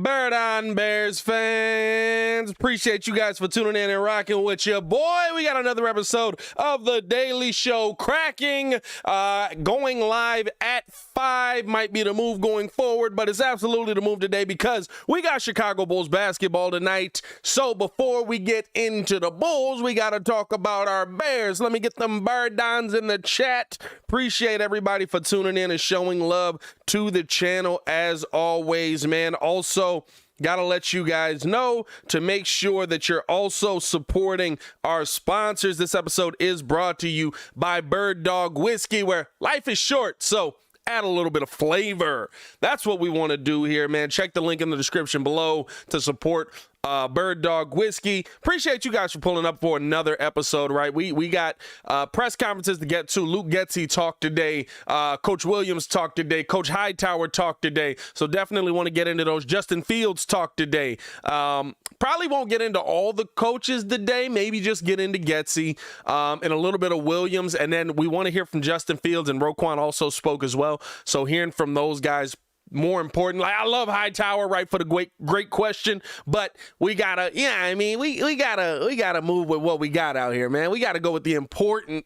Bird on Bears fans. Appreciate you guys for tuning in and rocking with your boy. We got another episode of The Daily Show cracking, going live at 5. Might be the move going forward, but it's absolutely the move today because we got Chicago Bulls basketball tonight. So before we get into the Bulls, we got to talk about our Bears. Let me get them Bird Dons in the chat. Appreciate everybody for tuning in and showing love to the channel as always, man. Also, gotta let you guys know to make sure that you're also supporting our sponsors. This episode is brought to you by Bird Dog Whiskey, where life is short, so add a little bit of flavor. That's what we want to do here, man. Check the link in the description below to support Bird Dog Whiskey. Appreciate you guys for pulling up for another episode, right? We got press conferences to get to. Luke Getsy talked today. Coach Williams talked today. Coach Hightower talked today. So definitely want to get into those. Justin Fields talked today. Probably won't get into all the coaches today. Maybe just get into Getsy and a little bit of Williams. And then we want to hear from Justin Fields, and Roquan also spoke as well. So hearing from those guys, more important. Like, I love Hightower, right, for the great question, but we gotta, we gotta move with what we got out here, man. We gotta go with the important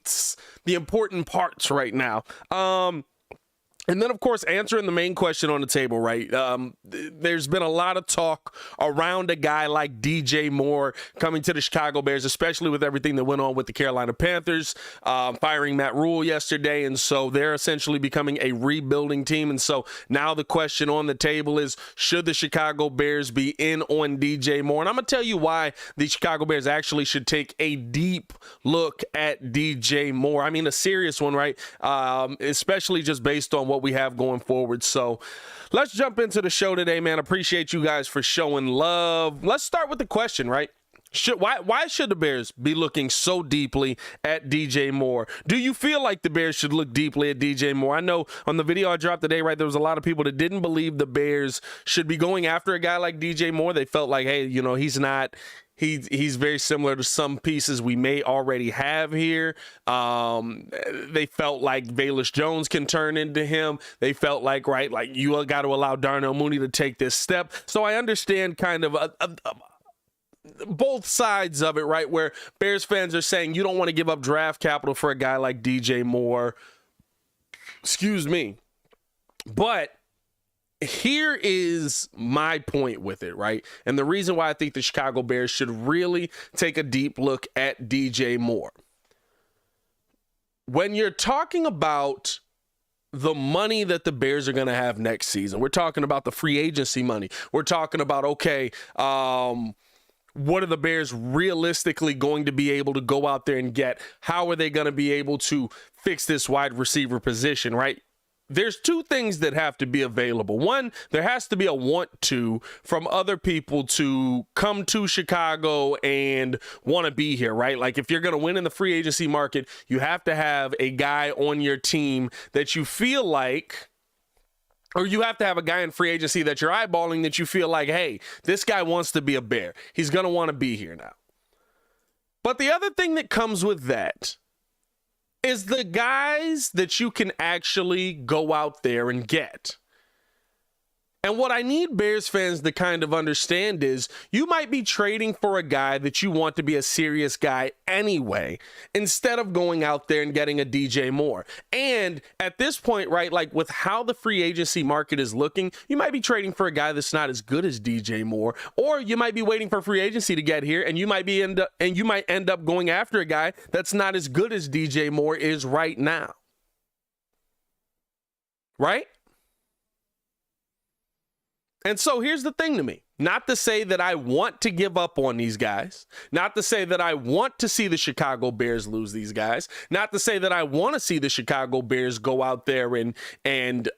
parts right now. And then, of course, answering the main question on the table, right? There's been a lot of talk around a guy like DJ Moore coming to the Chicago Bears, especially with everything that went on with the Carolina Panthers, firing Matt Rule yesterday. And so they're essentially becoming a rebuilding team. And so now the question on the table is, should the Chicago Bears be in on DJ Moore? And I'm going to tell you why the Chicago Bears actually should take a deep look at DJ Moore. I mean, a serious one, right? Especially just based on what we have going forward. So let's jump into the show today, man. Appreciate you guys for showing love. Let's start with the question, right? Why should the Bears be looking so deeply at DJ Moore? Do you feel like the Bears should look deeply at DJ Moore? I know on the video I dropped today, right, there was a lot of people that didn't believe the Bears should be going after a guy like DJ Moore. They felt like, hey, he's very similar to some pieces we may already have here. They felt like Velus Jones can turn into him. They felt like, right, like you got to allow Darnell Mooney to take this step. So I understand kind of both sides of it, right, where Bears fans are saying you don't want to give up draft capital for a guy like DJ Moore. Excuse me. But here is my point with it, right? And the reason why I think the Chicago Bears should really take a deep look at DJ Moore. When you're talking about the money that the Bears are going to have next season, we're talking about the free agency money. We're talking about, okay, what are the Bears realistically going to be able to go out there and get? How are they going to be able to fix this wide receiver position, right? There's two things that have to be available. One, there has to be a want to from other people to come to Chicago and want to be here, right? Like, if you're going to win in the free agency market, you have to have a guy on your team that you feel like, or you have to have a guy in free agency that you're eyeballing that you feel like, hey, this guy wants to be a Bear. He's going to want to be here now. But the other thing that comes with that is the guys that you can actually go out there and get. And what I need Bears fans to kind of understand is you might be trading for a guy that you want to be a serious guy anyway, instead of going out there and getting a DJ Moore. And at this point, right, like with how the free agency market is looking, you might be trading for a guy that's not as good as DJ Moore, or you might be waiting for free agency to get here, and you might end up going after a guy that's not as good as DJ Moore is right now. Right? And so here's the thing to me, not to say that I want to give up on these guys, not to say that I want to see the Chicago Bears lose these guys, not to say that I want to see the Chicago Bears go out there and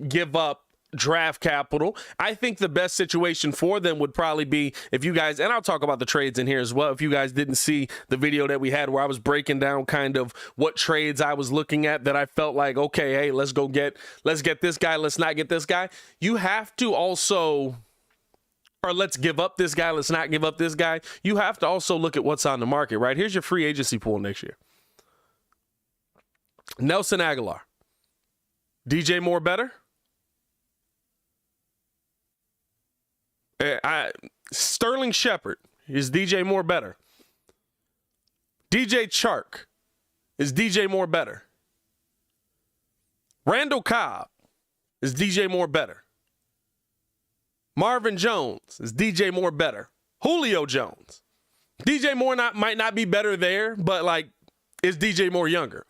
give up draft capital. I think the best situation for them would probably be if you guys, and I'll talk about the trades in here as well, if you guys didn't see the video that we had where I was breaking down kind of what trades I was looking at that I felt like, okay, hey, let's get this guy, let's not get this guy. You have to also, or let's give up this guy, let's not give up this guy. You have to also look at what's on the market, right? Here's your free agency pool next year. Nelson Aguilar. DJ Moore better? Sterling Shepard, is DJ Moore better? DJ Chark, is DJ Moore better? Randall Cobb, is DJ Moore better? Marvin Jones, is DJ Moore better? Julio Jones. DJ Moore might not be better there, but like, is DJ Moore younger?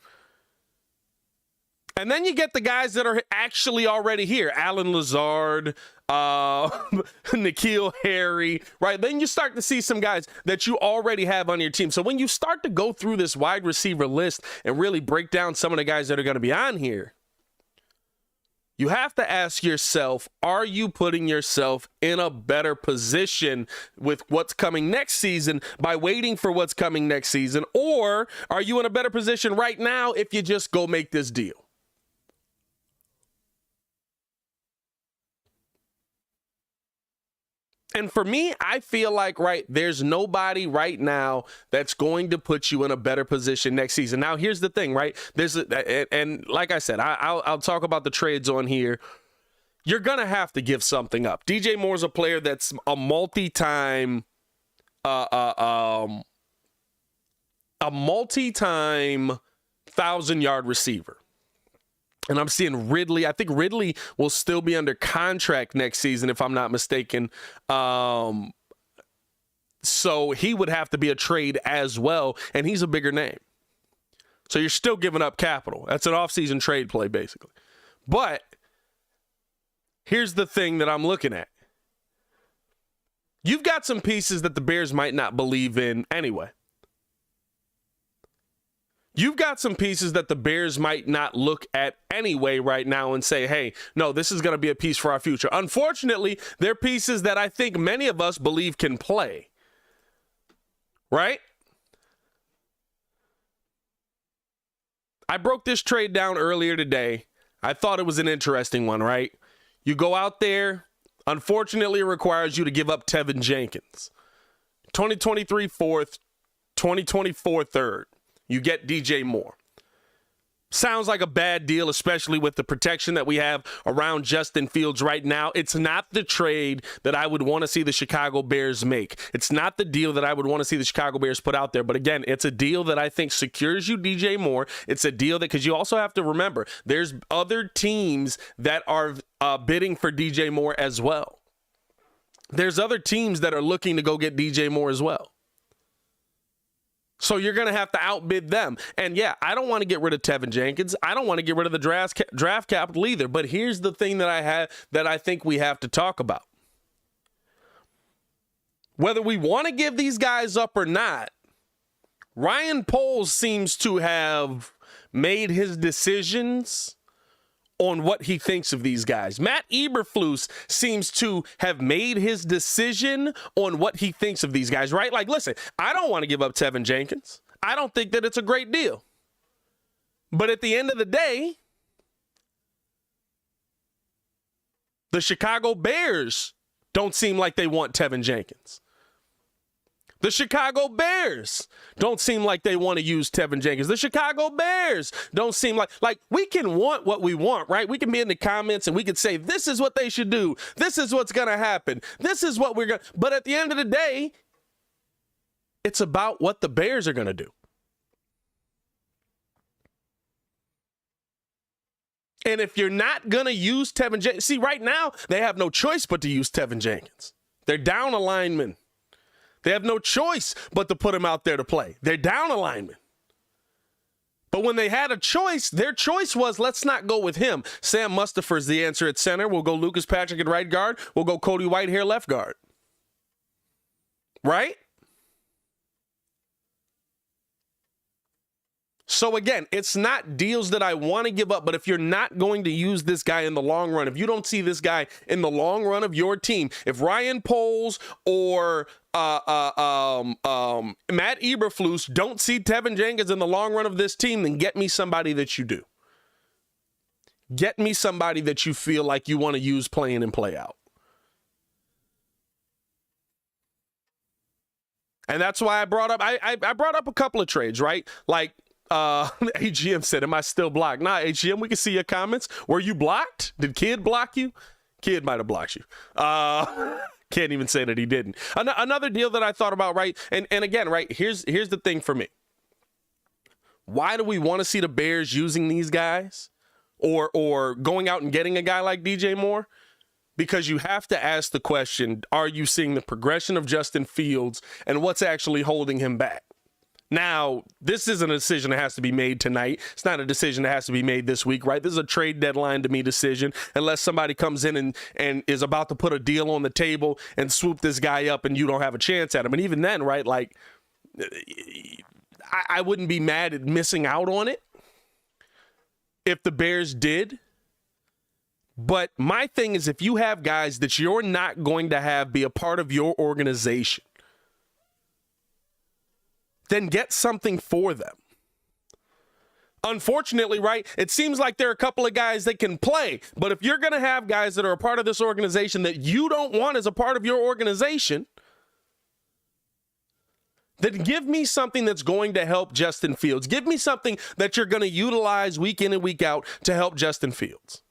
And then you get the guys that are actually already here. Alan Lazard, N'Keal Harry, right? Then you start to see some guys that you already have on your team. So when you start to go through this wide receiver list and really break down some of the guys that are going to be on here, you have to ask yourself, are you putting yourself in a better position with what's coming next season by waiting for what's coming next season? Or are you in a better position right now if you just go make this deal? And for me, I feel like, right, there's nobody right now that's going to put you in a better position next season. Now, here's the thing, right? And like I said, I'll talk about the trades on here. You're going to have to give something up. DJ Moore's a player that's a multi-time 1,000-yard receiver. And I'm seeing Ridley. I think Ridley will still be under contract next season, if I'm not mistaken. So he would have to be a trade as well, and he's a bigger name. So you're still giving up capital. That's an offseason trade play, basically. But here's the thing that I'm looking at. You've got some pieces that the Bears might not believe in anyway. You've got some pieces that the Bears might not look at anyway right now and say, hey, no, this is going to be a piece for our future. Unfortunately, they're pieces that I think many of us believe can play. Right? I broke this trade down earlier today. I thought it was an interesting one, right? You go out there. Unfortunately, it requires you to give up Tevin Jenkins. 2023 fourth, 2024 third. You get DJ Moore. Sounds like a bad deal, especially with the protection that we have around Justin Fields right now. It's not the trade that I would want to see the Chicago Bears make. It's not the deal that I would want to see the Chicago Bears put out there. But again, it's a deal that I think secures you DJ Moore. It's a deal that, because you also have to remember, there's other teams that are bidding for DJ Moore as well. There's other teams that are looking to go get DJ Moore as well. So you're going to have to outbid them. And yeah, I don't want to get rid of Tevin Jenkins. I don't want to get rid of the draft capital either. But here's the thing that I think we have to talk about. Whether we want to give these guys up or not, Ryan Poles seems to have made his decisions on what he thinks of these guys. Matt Eberflus seems to have made his decision on what he thinks of these guys, right? Like, listen, I don't want to give up Tevin Jenkins. I don't think that it's a great deal. But at the end of the day, the Chicago Bears don't seem like they want Tevin Jenkins. The Chicago Bears don't seem like they want to use Tevin Jenkins. The Chicago Bears don't seem like we can want what we want, right? We can be in the comments and we can say, this is what they should do. This is what's going to happen. This is what we're going to. But at the end of the day, it's about what the Bears are going to do. And if you're not going to use Tevin Jenkins, see, right now, they have no choice but to use Tevin Jenkins. They're down a lineman. They have no choice but to put him out there to play. They're down a lineman. But when they had a choice, their choice was, let's not go with him. Sam Mustipher's the answer at center. We'll go Lucas Patrick at right guard. We'll go Cody Whitehair left guard. Right? So again, it's not deals that I want to give up, but if you're not going to use this guy in the long run, if you don't see this guy in the long run of your team, if Ryan Poles or Matt Eberflus don't see Tevin Jenkins in the long run of this team, then get me somebody that you do. Get me somebody that you feel like you want to use play in and play out. And that's why I brought up a couple of trades, right? Like, AGM said, am I still blocked? Nah, AGM, we can see your comments. Were you blocked? Did Kid block you? Kid might have blocked you. Can't even say that he didn't. Another deal that I thought about, right? And again, right, here's the thing for me. Why do we want to see the Bears using these guys or going out and getting a guy like DJ Moore? Because you have to ask the question, are you seeing the progression of Justin Fields and what's actually holding him back? Now, this isn't a decision that has to be made tonight. It's not a decision that has to be made this week, right? This is a trade deadline to me decision, unless somebody comes in and is about to put a deal on the table and swoop this guy up and you don't have a chance at him. And even then, right, like, I wouldn't be mad at missing out on it if the Bears did. But my thing is, if you have guys that you're not going to have be a part of your organization, then get something for them. Unfortunately, right, it seems like there are a couple of guys that can play, but if you're going to have guys that are a part of this organization that you don't want as a part of your organization, then give me something that's going to help Justin Fields. Give me something that you're going to utilize week in and week out to help Justin Fields.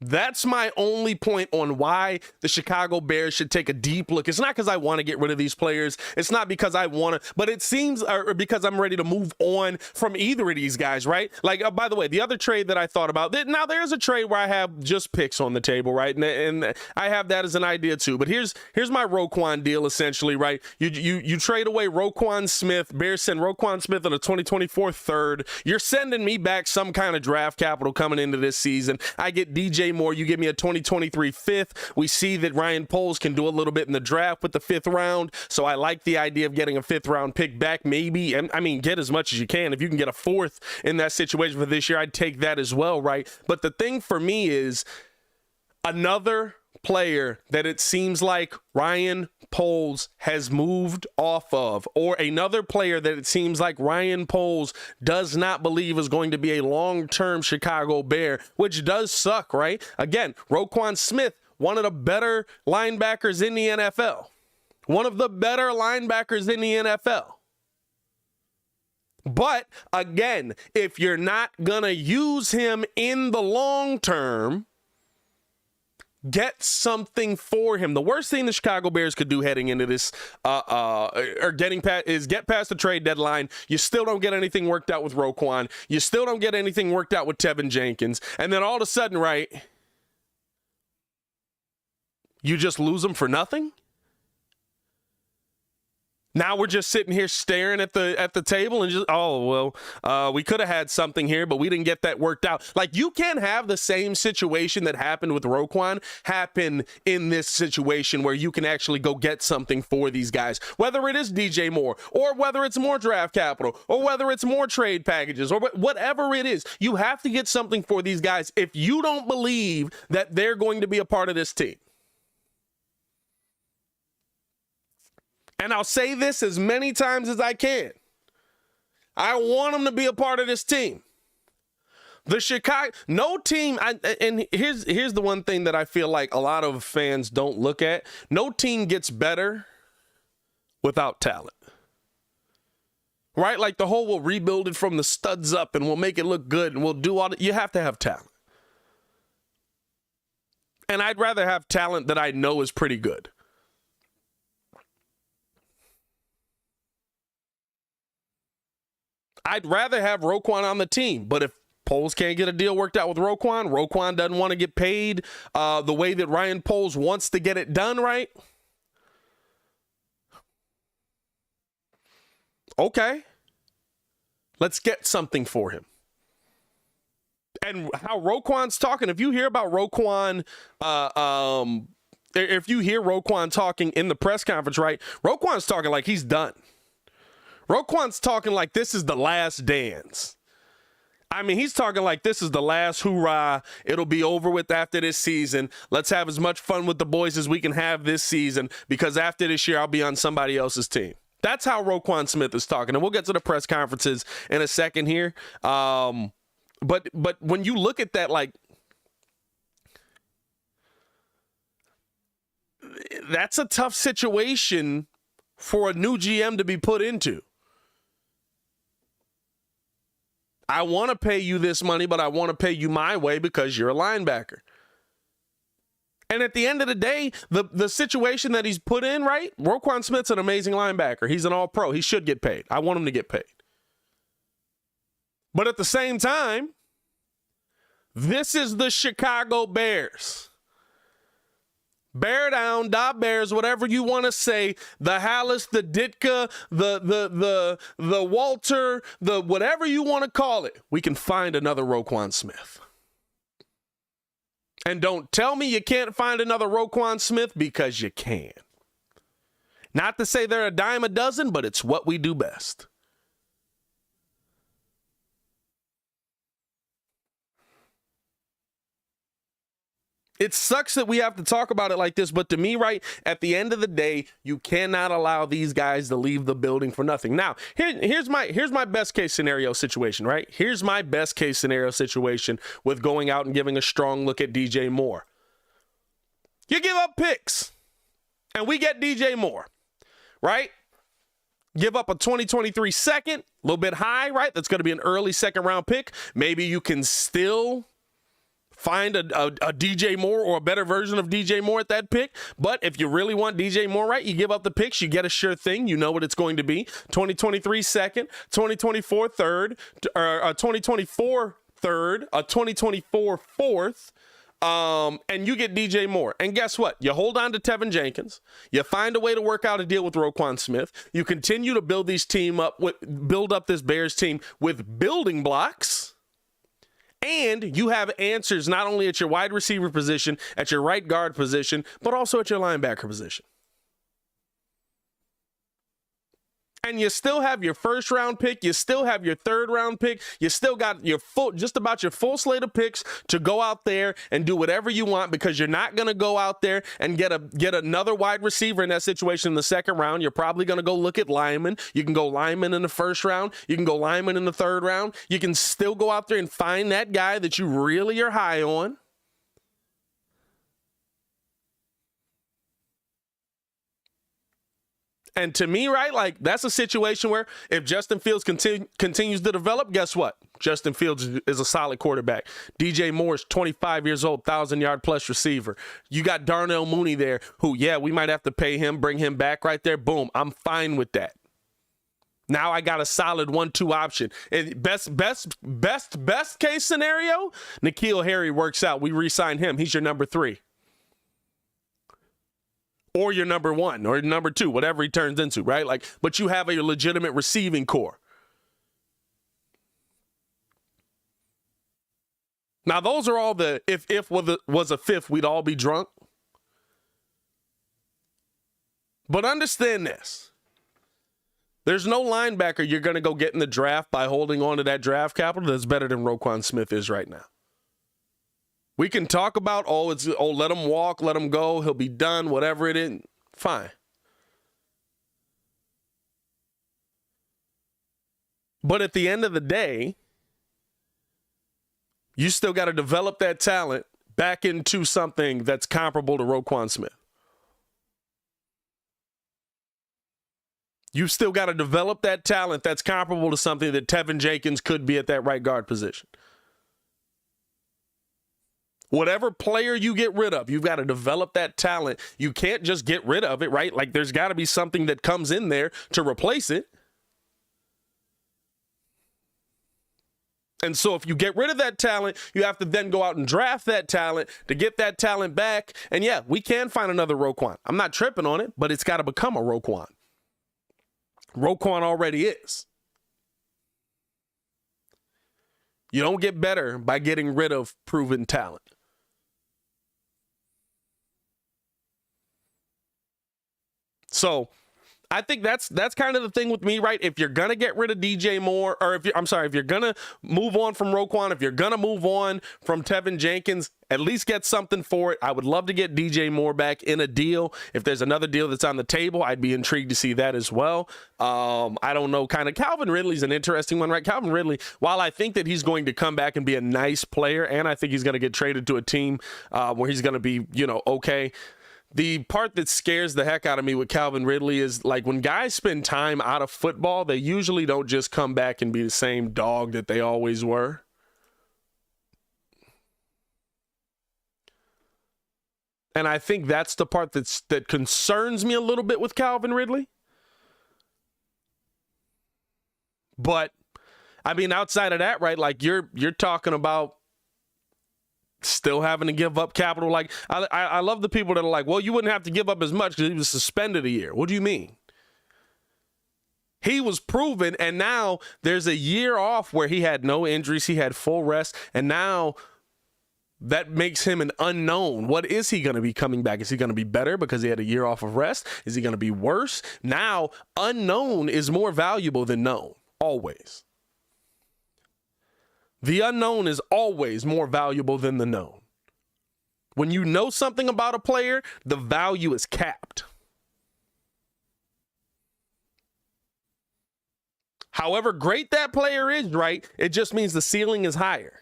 That's my only point on why the Chicago Bears should take a deep look. It's not because I want to get rid of these players. It's not because I want to, but it seems or because I'm ready to move on from either of these guys, right? Like, by the way, the other trade that I thought about, now there's a trade where I have just picks on the table, right? And I have that as an idea too. But here's my Roquan deal essentially, right? You trade away Roquan Smith. Bears send Roquan Smith on a 2024 third. You're sending me back some kind of draft capital coming into this season. I get DJ Moore, you give me a 2023 fifth. We see that Ryan Poles can do a little bit in the draft with the 5th round, so I like the idea of getting a 5th round pick back, maybe. I mean, get as much as you can. If you can get a 4th in that situation for this year, I'd take that as well, right? But the thing for me is another player that it seems like Ryan Poles has moved off of, or another player that it seems like Ryan Poles does not believe is going to be a long-term Chicago Bear, which does suck, right? Again, Roquan Smith, one of the better linebackers in the NFL. One of the better linebackers in the NFL. But again, if you're not going to use him in the long term, get something for him. The worst thing the Chicago Bears could do heading into this get past the trade deadline. You still don't get anything worked out with Roquan. You still don't get anything worked out with Tevin Jenkins. And then all of a sudden, right, you just lose them for nothing? Now we're just sitting here staring at the table and just, we could have had something here, but we didn't get that worked out. Like, you can't have the same situation that happened with Roquan happen in this situation where you can actually go get something for these guys, whether it is DJ Moore or whether it's more draft capital or whether it's more trade packages or whatever it is. You have to get something for these guys if you don't believe that they're going to be a part of this team. And I'll say this as many times as I can. I want them to be a part of this team. The Chicago, no team, and here's the one thing that I feel like a lot of fans don't look at. No team gets better without talent. Right? Like the whole, we'll rebuild it from the studs up and we'll make it look good and we'll do all that. You have to have talent. And I'd rather have talent that I know is pretty good. I'd rather have Roquan on the team, but if Poles can't get a deal worked out with Roquan doesn't want to get paid the way that Ryan Poles wants to get it done, right? Okay. Let's get something for him. And how Roquan's talking, if you hear about Roquan, if you hear Roquan talking in the press conference, right, Roquan's talking like he's done. Roquan's talking like this is the last dance. I mean, he's talking like this is the last hoorah. It'll be over with after this season. Let's have as much fun with the boys as we can have this season, because after this year, I'll be on somebody else's team. That's how Roquan Smith is talking. And we'll get to the press conferences in a second here. But when you look at that, like, that's a tough situation for a new GM to be put into. I want to pay you this money, but I want to pay you my way because you're a linebacker. And at the end of the day, the situation that he's put in, right? Roquan Smith's an amazing linebacker. He's an all-pro. He should get paid. I want him to get paid. But at the same time, this is the Chicago Bears. Bear down, da Bears, whatever you want to say, the Hallis, the Ditka, the Walter, the whatever you want to call it, we can find another Roquan Smith. And don't tell me you can't find another Roquan Smith, because you can. Not to say they're a dime a dozen, but it's what we do best. It sucks that we have to talk about it like this, but to me, right, at the end of the day, you cannot allow these guys to leave the building for nothing. Now, here's my best case scenario situation, right? Here's my best case scenario situation with going out and giving a strong look at DJ Moore. You give up picks, and we get DJ Moore, right? Give up a 2023 second, a little bit high, right? That's going to be an early second-round pick. Maybe you can still find a DJ Moore or a better version of DJ Moore at that pick. But if you really want DJ Moore, right, you give up the picks, you get a sure thing. You know what it's going to be. 2023 second, 2024 third, or a 2024 third, a 2024 fourth, and you get DJ Moore. And guess what? You hold on to Tevin Jenkins. You find a way to work out a deal with Roquan Smith. You continue to build this Bears team with building blocks. And you have answers not only at your wide receiver position, at your right guard position, but also at your linebacker position. And you still have your first round pick. You still have your third round pick. You still got your just about your full slate of picks to go out there and do whatever you want, because you're not going to go out there and get another wide receiver in that situation in the second round. You're probably going to go look at linemen. You can go lineman in the first round. You can go lineman in the third round. You can still go out there and find that guy that you really are high on. And to me, right, like, that's a situation where if Justin Fields continues to develop, guess what? Justin Fields is a solid quarterback. DJ Moore is 25 years old, 1,000-yard plus receiver. You got Darnell Mooney there who, yeah, we might have to pay him, bring him back right there. Boom, I'm fine with that. Now I got a solid 1-2 option. And best case scenario, N'Keal Harry works out. We re-sign him. He's your number 3. Or your number 1 or number 2, whatever he turns into, right? Like, but you have a legitimate receiving core. Now, those are all the if was a fifth, we'd all be drunk. But understand this. There's no linebacker you're going to go get in the draft by holding on to that draft capital that's better than Roquan Smith is right now. We can talk about, let him walk, let him go, he'll be done, whatever it is. Fine. But at the end of the day, you still got to develop that talent back into something that's comparable to Roquan Smith. You've still got to develop that talent that's comparable to something that Tevin Jenkins could be at that right guard position. Whatever player you get rid of, you've got to develop that talent. You can't just get rid of it, right? Like, there's got to be something that comes in there to replace it. And so if you get rid of that talent, you have to then go out and draft that talent to get that talent back. And yeah, we can find another Roquan. I'm not tripping on it, but it's got to become a Roquan. Roquan already is. You don't get better by getting rid of proven talent. So I think that's kind of the thing with me, right? If you're going to get rid of DJ Moore, or if you're going to move on from Roquan, if you're going to move on from Tevin Jenkins, at least get something for it. I would love to get DJ Moore back in a deal. If there's another deal that's on the table, I'd be intrigued to see that as well. I don't know, kind of Calvin Ridley's an interesting one, right? Calvin Ridley, while I think that he's going to come back and be a nice player, and I think he's going to get traded to a team where he's going to be, okay. The part that scares the heck out of me with Calvin Ridley is, like, when guys spend time out of football, they usually don't just come back and be the same dog that they always were. And I think that's the part that concerns me a little bit with Calvin Ridley. But I mean, outside of that, right? Like you're talking about still having to give up capital. Like I love the people that are like, well, you wouldn't have to give up as much because he was suspended a year. What do you mean? He was proven, and now there's a year off where he had no injuries, he had full rest, and now that makes him an unknown. What is he going to be coming back? Is he going to be better because he had a year off of rest? Is he going to be worse? Now, unknown is more valuable than known, always. The unknown is always more valuable than the known. When you know something about a player, the value is capped. However great that player is, right, it just means the ceiling is higher.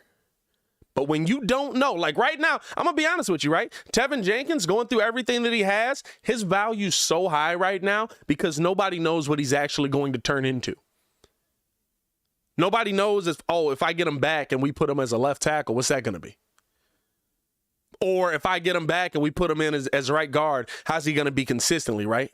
But when you don't know, like right now, I'm going to be honest with you, right? Tevin Jenkins going through everything that he has, his value's so high right now because nobody knows what he's actually going to turn into. Nobody knows if I get him back and we put him as a left tackle, what's that going to be? Or if I get him back and we put him in as right guard, how's he going to be consistently, right?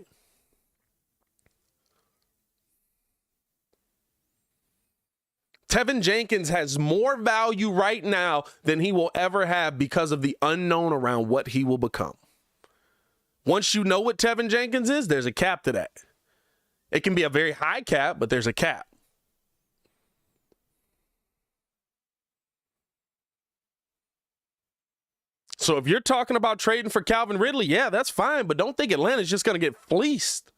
Tevin Jenkins has more value right now than he will ever have because of the unknown around what he will become. Once you know what Tevin Jenkins is, there's a cap to that. It can be a very high cap, but there's a cap. So if you're talking about trading for Calvin Ridley, yeah, that's fine, but don't think Atlanta's just going to get fleeced.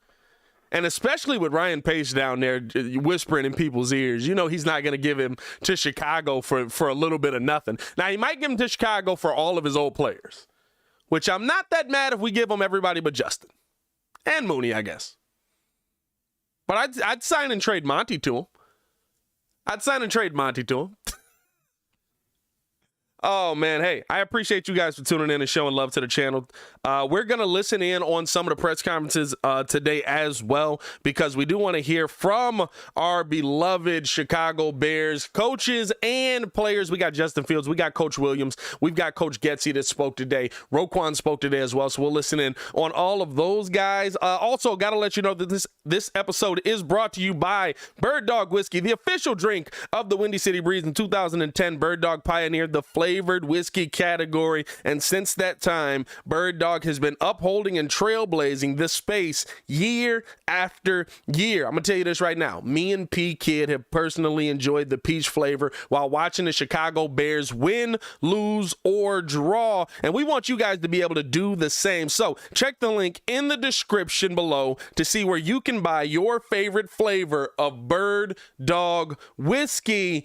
And especially with Ryan Pace down there whispering in people's ears, you know he's not going to give him to Chicago for a little bit of nothing. Now, he might give him to Chicago for all of his old players, which I'm not that mad if we give him everybody but Justin. And Mooney, I guess. But I'd sign and trade Monty to him. I'd sign and trade Monty to him. Oh, man. Hey, I appreciate you guys for tuning in and showing love to the channel. We're going to listen in on some of the press conferences today as well, because we do want to hear from our beloved Chicago Bears coaches and players. We got Justin Fields. We got Coach Williams. We've got Coach Getsy that spoke today. Roquan spoke today as well, so we'll listen in on all of those guys. Also, got to let you know that this episode is brought to you by Bird Dog Whiskey, the official drink of the Windy City Breeze. In 2010, Bird Dog pioneered the flavored whiskey category, and since that time, Bird Dog has been upholding and trailblazing this space year after year. I'm gonna tell you this right now, me and P Kid have personally enjoyed the peach flavor while watching the Chicago Bears win, lose, or draw, and we want you guys to be able to do the same. So check the link in the description below to see where you can buy your favorite flavor of Bird Dog whiskey.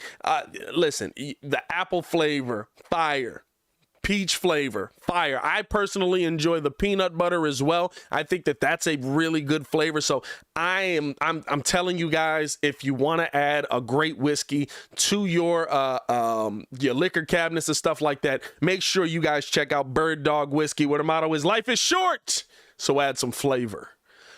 Listen, the apple flavor, fire. Peach flavor, fire. I personally enjoy the peanut butter as well. I think that that's a really good flavor. So I'm telling you guys, if you want to add a great whiskey to your liquor cabinets and stuff like that, make sure you guys check out Bird Dog Whiskey, where the motto is life is short, so add some flavor.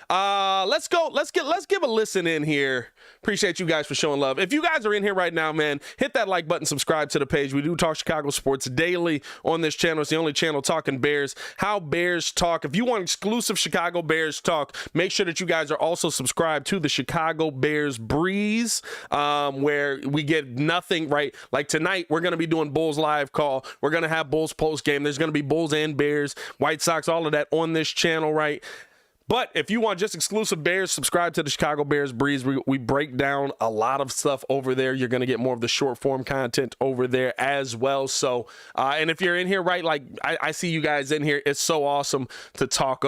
Let's give a listen in here. Appreciate you guys for showing love. If you guys are in here right now, man, hit that like button, subscribe to the page. We do talk Chicago sports daily on this channel. It's the only channel talking Bears, how Bears talk. If you want exclusive Chicago Bears talk, make sure that you guys are also subscribed to the Chicago Bears Breeze, where we get nothing, right? Like tonight, we're going to be doing Bulls live call. We're going to have Bulls post game. There's going to be Bulls and Bears, White Sox, all of that on this channel, right? But if you want just exclusive Bears, subscribe to the Chicago Bears Breeze. We break down a lot of stuff over there. You're going to get more of the short form content over there as well. So, and if you're in here, right, like I see you guys in here. It's so awesome to talk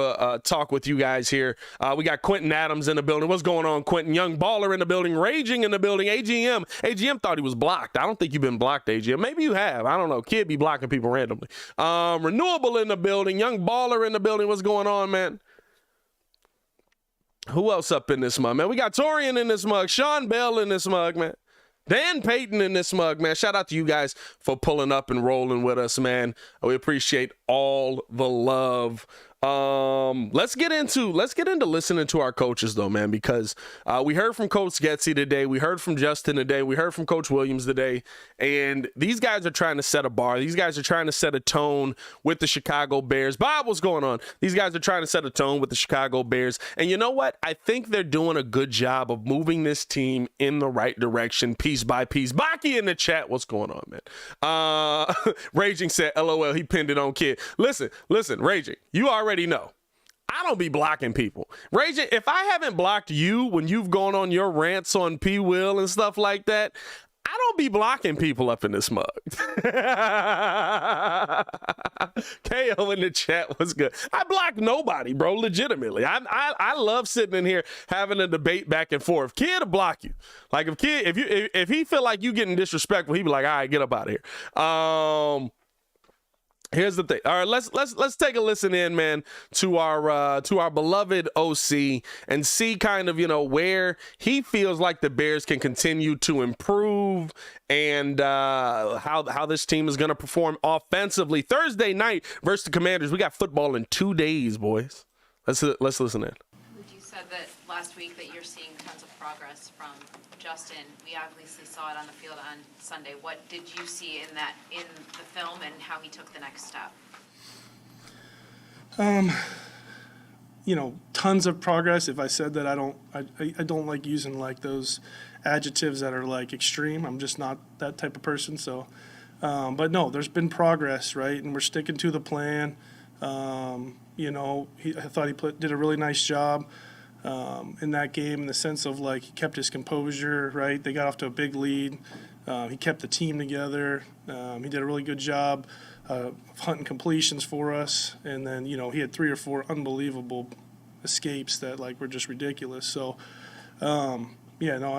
with you guys here. We got Quentin Adams in the building. What's going on, Quentin? Young Baller in the building, Raging in the building. AGM thought he was blocked. I don't think you've been blocked, AGM. Maybe you have. I don't know. Kid be blocking people randomly. Renewable in the building. Young Baller in the building. What's going on, man? Who else up in this mug, man? We got Torian in this mug, Sean Bell in this mug, man. Dan Payton in this mug, man. Shout out to you guys for pulling up and rolling with us, man. We appreciate all the love Let's get into listening to our coaches though, man, because we heard from Coach Getsy today, we heard from Justin today, we heard from Coach Williams today, and these guys are trying to set a bar. These guys are trying to set a tone with the Chicago Bears. Bob, what's going on? These guys are trying to set a tone with the Chicago Bears, and you know what? I think they're doing a good job of moving this team in the right direction, piece by piece. Baki in the chat, what's going on, man? Raging said, LOL, he pinned it on Kid. Listen, Raging, you already know. I don't be blocking people. Raging, if I haven't blocked you when you've gone on your rants on Paypayl and stuff like that, I don't be blocking people up in this mug. KO in the chat was good. I block nobody, bro, legitimately. I love sitting in here having a debate back and forth. Kid will block you. Like if he feel like you getting disrespectful, he be like, all right, get up out of here. Here's the thing. All right, let's take a listen in, man, to our beloved OC and see kind of, where he feels like the Bears can continue to improve and how this team is going to perform offensively. Thursday night versus the Commanders. We got football in 2 days, boys. Let's listen in. You said that last week that you're seeing tons of progress from Justin. We obviously saw it on the field on Sunday. What did you see in the film and how he took the next step? Tons of progress. If I said that, I don't like using like those adjectives that are like extreme. I'm just not that type of person. So, but no, there's been progress, right? And we're sticking to the plan. I thought he did a really nice job in that game in the sense of like he kept his composure, right? They got off to a big lead. He kept the team together. He did a really good job of hunting completions for us. And then, he had 3 or 4 unbelievable escapes that like were just ridiculous. So, I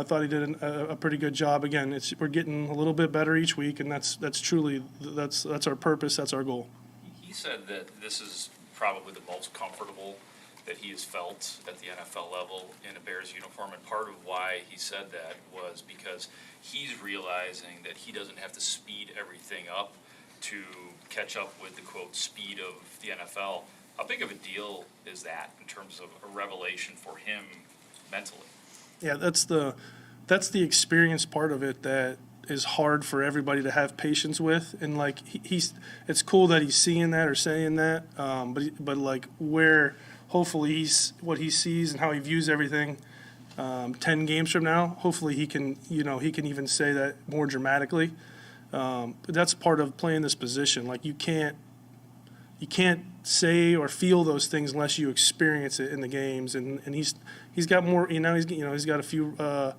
thought he did a pretty good job. Again, we're getting a little bit better each week, and that's truly our purpose. That's our goal. He said that this is probably the most comfortable that he has felt at the NFL level in a Bears uniform, and part of why he said that was because he's realizing that he doesn't have to speed everything up to catch up with the, quote, speed of the NFL. How big of a deal is that in terms of a revelation for him mentally? Yeah, that's the experience part of it that is hard for everybody to have patience with, and like it's cool that he's seeing that or saying that, but like where hopefully what he sees and how he views everything 10 games from now, hopefully he can even say that more dramatically. But that's part of playing this position. Like you can't say or feel those things unless you experience it in the games. And he's got more. He's got a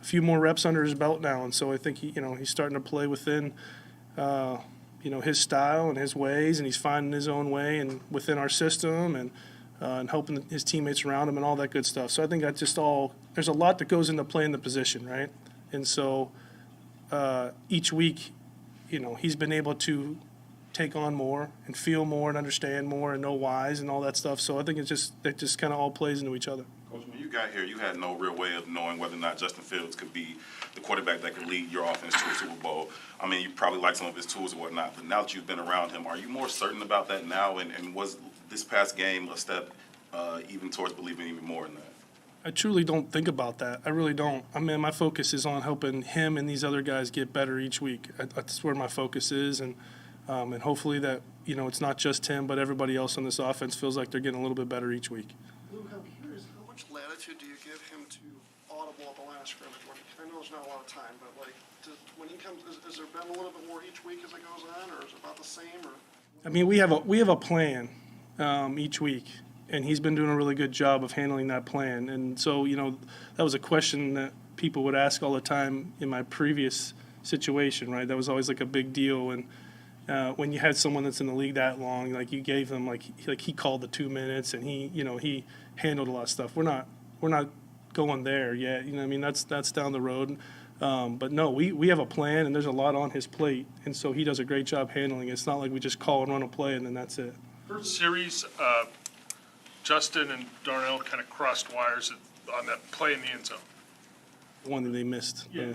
few more reps under his belt now, and so I think he's starting to play within his style and his ways, and he's finding his own way and within our system and helping his teammates around him and all that good stuff. So I think that's just there's a lot that goes into playing the position, right? And so each week, he's been able to take on more and feel more and understand more and know whys and all that stuff. So I think it just kind of all plays into each other. Coach, when you got here, you had no real way of knowing whether or not Justin Fields could be the quarterback that could lead your offense to a Super Bowl. I mean, you probably like some of his tools and whatnot, but now that you've been around him, are you more certain about that now? And was this past game a step even towards believing even more in that? I truly don't think about that. I really don't. I mean, my focus is on helping him and these other guys get better each week. That's where my focus is, and hopefully that it's not just him, but everybody else on this offense feels like they're getting a little bit better each week. Luke, I'm curious, how much latitude do you give him to audible at the line of scrimmage? I know there's not a lot of time, but like when he comes, has there been a little bit more each week as it goes on, or is it about the same? Or I mean, we have a plan each week. And he's been doing a really good job of handling that plan. And so, that was a question that people would ask all the time in my previous situation, right? That was always like a big deal. And when you had someone that's in the league that long, like you gave him like he called the 2 minutes and he handled a lot of stuff. We're not going there yet. I mean, that's down the road. But no, we have a plan and there's a lot on his plate. And so he does a great job handling it. It's not like we just call and run a play and then that's it. First series, Justin and Darnell kind of crossed wires on that play in the end zone. The one that they missed. Yeah.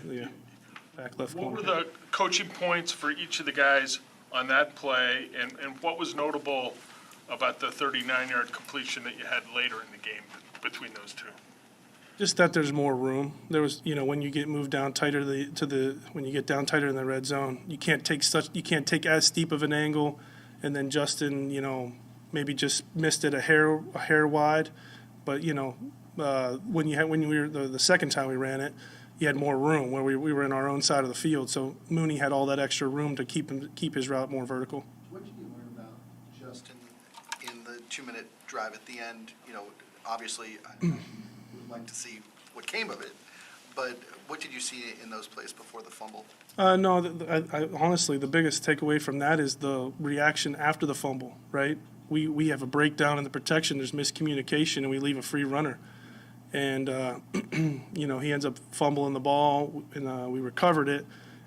Back left What corner. were the coaching points for each of the guys on that play, and what was notable about the 39-yard completion that you had later in the game between those two? Just that there's more room. There was, when you get moved down tighter when you get down tighter in the red zone, you can't take as steep of an angle, and then Justin, maybe just missed it a hair wide, but when we were the second time we ran it, you had more room where we were in our own side of the field, so Mooney had all that extra room to keep his route more vertical. What did you learn about Justin in the 2-minute drive at the end? Obviously, I would like to see what came of it, but what did you see in those plays before the fumble? No, honestly, the biggest takeaway from that is the reaction after the fumble, right? We have a breakdown in the protection, there's miscommunication, and we leave a free runner. And, he ends up fumbling the ball, and we recovered it,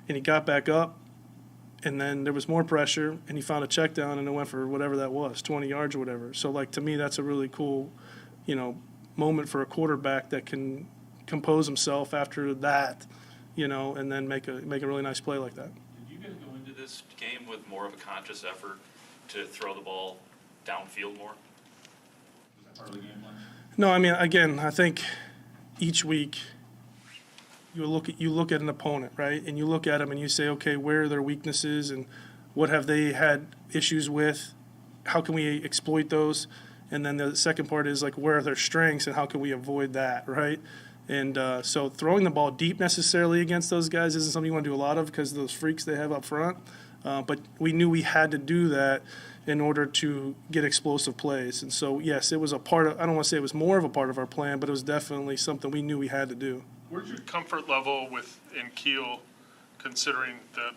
and he got back up, and then there was more pressure, and he found a check down, and it went for whatever that was, 20 yards or whatever. So, to me, that's a really cool, moment for a quarterback that can compose himself after that, and then make a really nice play like that. Did you guys go into this game with more of a conscious effort to throw the ball downfield more? Was that part of the game plan? No, I mean, again, I think each week you look at an opponent, right? And you look at them and you say, okay, where are their weaknesses and what have they had issues with? How can we exploit those? And then the second part is where are their strengths and how can we avoid that, right? And so throwing the ball deep necessarily against those guys isn't something you want to do a lot of because of those freaks they have up front. But we knew we had to do that in order to get explosive plays. And so, yes, it was a part of – I don't want to say it was more of a part of our plan, but it was definitely something we knew we had to do. Where's your comfort level in Keel, considering the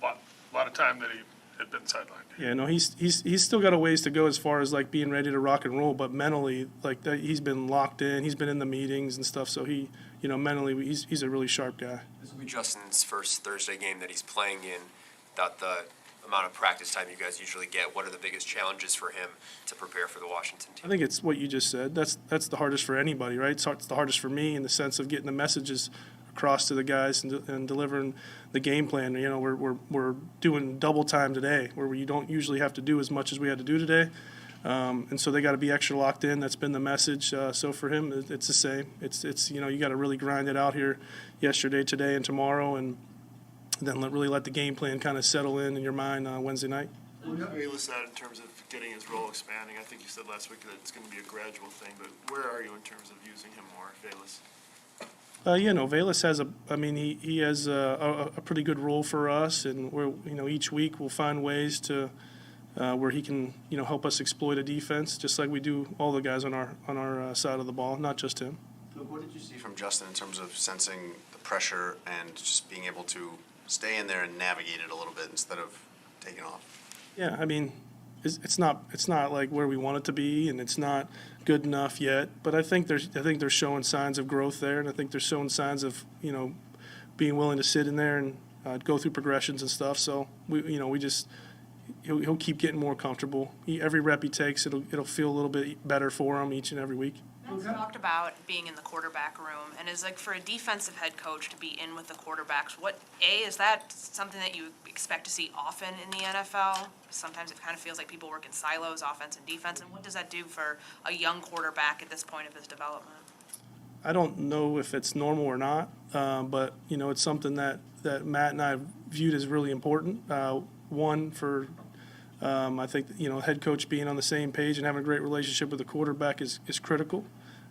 lot of time that he had been sidelined? Yeah, no, he's still got a ways to go as far as being ready to rock and roll, but mentally, he's been locked in. He's been in the meetings and stuff, so he, mentally, he's a really sharp guy. This will be Justin's first Thursday game that he's playing in. Without the amount of practice time you guys usually get, what are the biggest challenges for him to prepare for the Washington team? I think it's what you just said. That's the hardest for anybody, right? It's the hardest for me in the sense of getting the messages across to the guys and delivering the game plan. We're doing double time today, where you don't usually have to do as much as we had to do today, and so they got to be extra locked in. That's been the message. So for him, it's the same. It's you got to really grind it out here, yesterday, today, and tomorrow, and then really let the game plan kind of settle in your mind Wednesday night. Where are you at in terms of getting his role expanding? I think you said last week that it's going to be a gradual thing, but where are you in terms of using him more, Velus? Velus has he has a pretty good role for us, and each week we'll find ways to where he can help us exploit a defense, just like we do all the guys on our side of the ball, not just him. Luke, what did you see from Justin in terms of sensing the pressure and just being able to stay in there and navigate it a little bit instead of taking off? Yeah, it's not like where we want it to be, and it's not good enough yet. But I think they're showing signs of growth there, and I think they're showing signs of being willing to sit in there and go through progressions and stuff. So he'll keep getting more comfortable. Every rep he takes, it'll feel a little bit better for him each and every week. You talked about being in the quarterback room, and is for a defensive head coach to be in with the quarterbacks, is that something that you expect to see often in the NFL? Sometimes it kind of feels like people work in silos, offense and defense, and what does that do for a young quarterback at this point of his development? I don't know if it's normal or not, but it's something that Matt and I viewed as really important. One, for I think head coach being on the same page and having a great relationship with the quarterback is critical.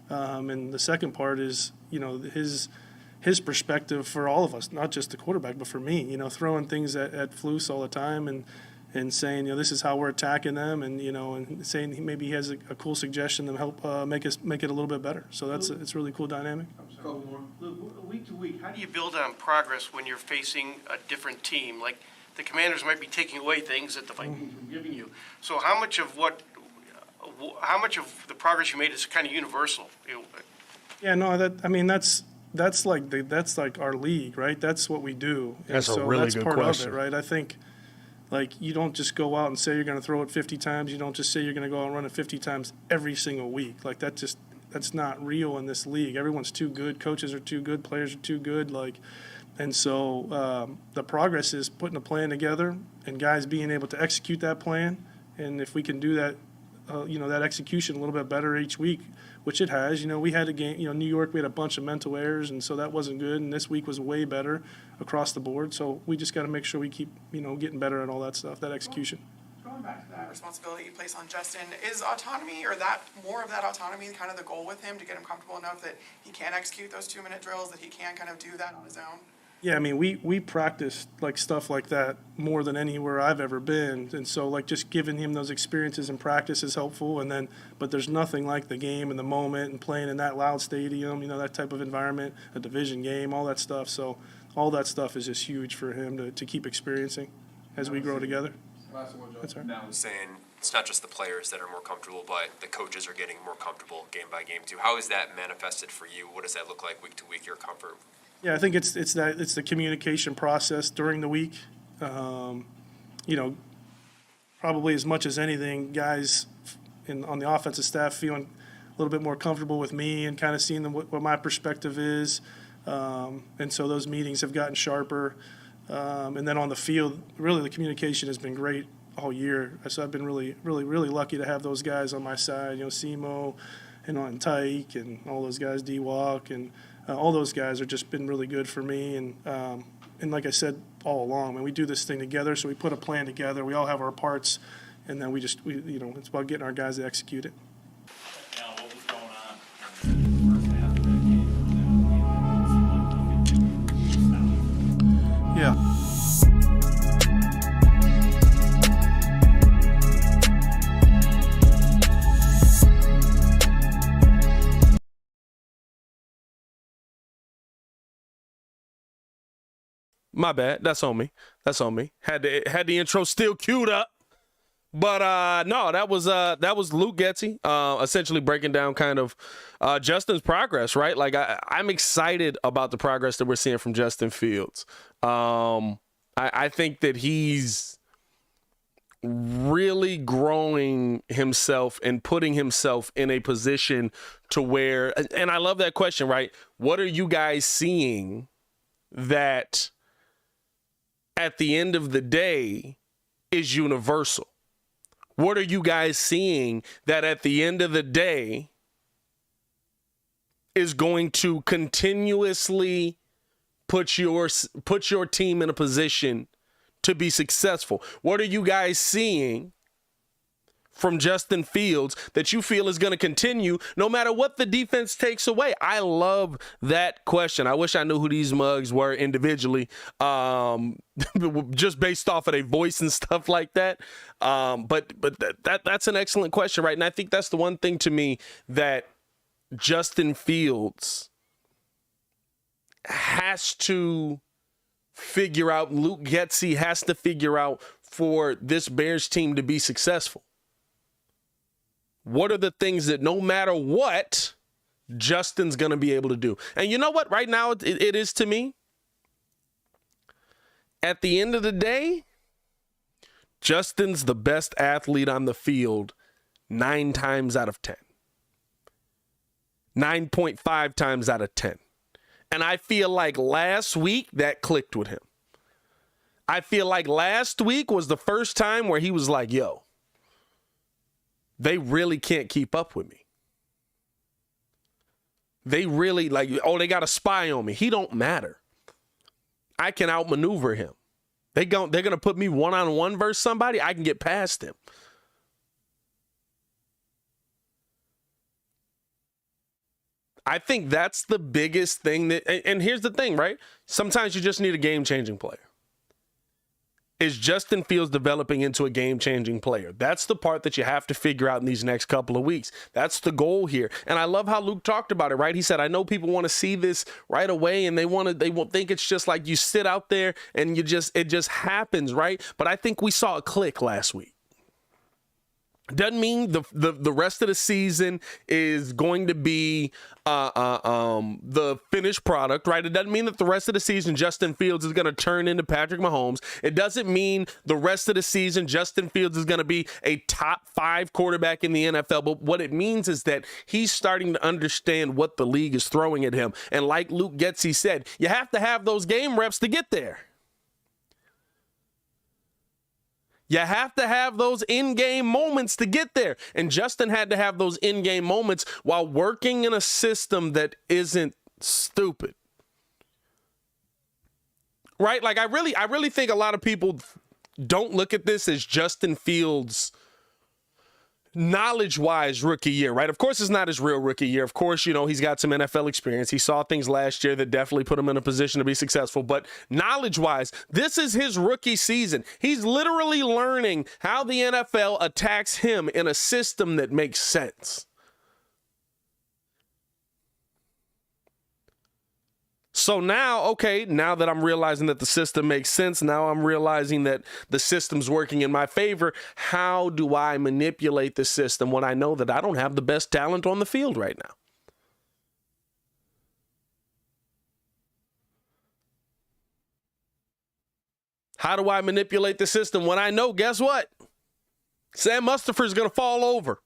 And the second part is his perspective for all of us, not just the quarterback, but for me. Throwing things at Flus all the time and saying this is how we're attacking them, and saying maybe he has a cool suggestion to help make it a little bit better. So it's a really cool dynamic. Luke, week to week, how do you build on progress when you're facing a different team? Like, the Commanders might be taking away things that the Vikings are giving you. So how much of the progress you made is kind of universal? Yeah, no, that's like our league, right? That's what we do. That's and a really that's good part question. of it, right? I think you don't just go out and say you're going to throw it 50 times. You don't just say you're going to go out and run it 50 times every single week. That's not real in this league. Everyone's too good. Coaches are too good. Players are too good. And so the progress is putting a plan together and guys being able to execute that plan. And if we can do that, that execution a little bit better each week, which it has. We had a game, New York, we had a bunch of mental errors, and so that wasn't good. And this week was way better across the board. So we just got to make sure we keep, getting better at all that stuff, that execution. Going back to that responsibility you place on Justin, is autonomy, or that more of that autonomy kind of the goal with him, to get him comfortable enough that he can execute those 2-minute drills, that he can kind of do that on his own? Yeah, I mean, we practice like stuff like that more than anywhere I've ever been, and so like just giving him those experiences in practice is helpful. But there's nothing like the game and the moment and playing in that loud stadium, that type of environment, a division game, all that stuff. So all that stuff is just huge for him to keep experiencing as we grow together. That's right. Now saying it's not just the players that are more comfortable, but the coaches are getting more comfortable game by game too. How is that manifested for you? What does that look like week to week, your comfort? Yeah, I think it's the communication process during the week. Probably as much as anything, guys on the offensive staff feeling a little bit more comfortable with me and kind of seeing what my perspective is. And so those meetings have gotten sharper. And then on the field, really the communication has been great all year. So I've been really, really, really lucky to have those guys on my side. Simo and Tyke and all those guys, D-Walk, and all those guys are just been really good for me. And like I said all along, we do this thing together. So we put a plan together. We all have our parts, and then we it's about getting our guys to execute it. Now, what was going on in the first half of that game? Yeah. My bad. That's on me. Had the intro still queued up. But no, that was Luke Getsy essentially breaking down kind of Justin's progress, right? Like I'm excited about the progress that we're seeing from Justin Fields. I think that he's really growing himself and putting himself in a position to where, and I love that question, right? What are you guys seeing that at the end of the day is universal? What are you guys seeing that at the end of the day is going to continuously put your team in a position to be successful? What are you guys seeing from Justin Fields that you feel is going to continue no matter what the defense takes away? I love that question. I wish I knew who these mugs were individually, just based off of their voice and stuff like that. But that's an excellent question, right? And I think that's the one thing to me that Justin Fields has to figure out, Luke Getsy has to figure out for this Bears team to be successful. What are the things that no matter what, Justin's going to be able to do? And you know what? Right now, it is to me. At the end of the day, Justin's the best athlete on the field 9 times out of 10. 9.5 times out of 10. And I feel like last week that clicked with him. I feel like last week was the first time where he was like, yo, they really can't keep up with me. They really they got a spy on me. He don't matter. I can outmaneuver him. They're going to put me one-on-one versus somebody. I can get past him. I think that's the biggest thing and here's the thing, right? Sometimes you just need a game-changing player. Is Justin Fields developing into a game-changing player? That's the part that you have to figure out in these next couple of weeks. That's the goal here. And I love how Luke talked about it, right? He said, I know people want to see this right away and they won't think it's just like you sit out there and it just happens, right? But I think we saw a click last week. Doesn't mean the rest of the season is going to be the finished product, right? It doesn't mean that the rest of the season Justin Fields is going to turn into Patrick Mahomes. It doesn't mean the rest of the season Justin Fields is going to be a top 5 quarterback in the NFL. But what it means is that he's starting to understand what the league is throwing at him. And like Luke Getsy said, you have to have those game reps to get there. You have to have those in-game moments to get there. And Justin had to have those in-game moments while working in a system that isn't stupid. Right? Like, I really think a lot of people don't look at this as Justin Fields' knowledge-wise rookie year, right? Of course, it's not his real rookie year. Of course, he's got some NFL experience. He saw things last year that definitely put him in a position to be successful. But knowledge-wise, this is his rookie season. He's literally learning how the NFL attacks him in a system that makes sense. So now that I'm realizing that the system makes sense, now I'm realizing that the system's working in my favor, how do I manipulate the system when I know that I don't have the best talent on the field right now? How do I manipulate the system when I know, guess what? Sam Mustipher's going to fall over.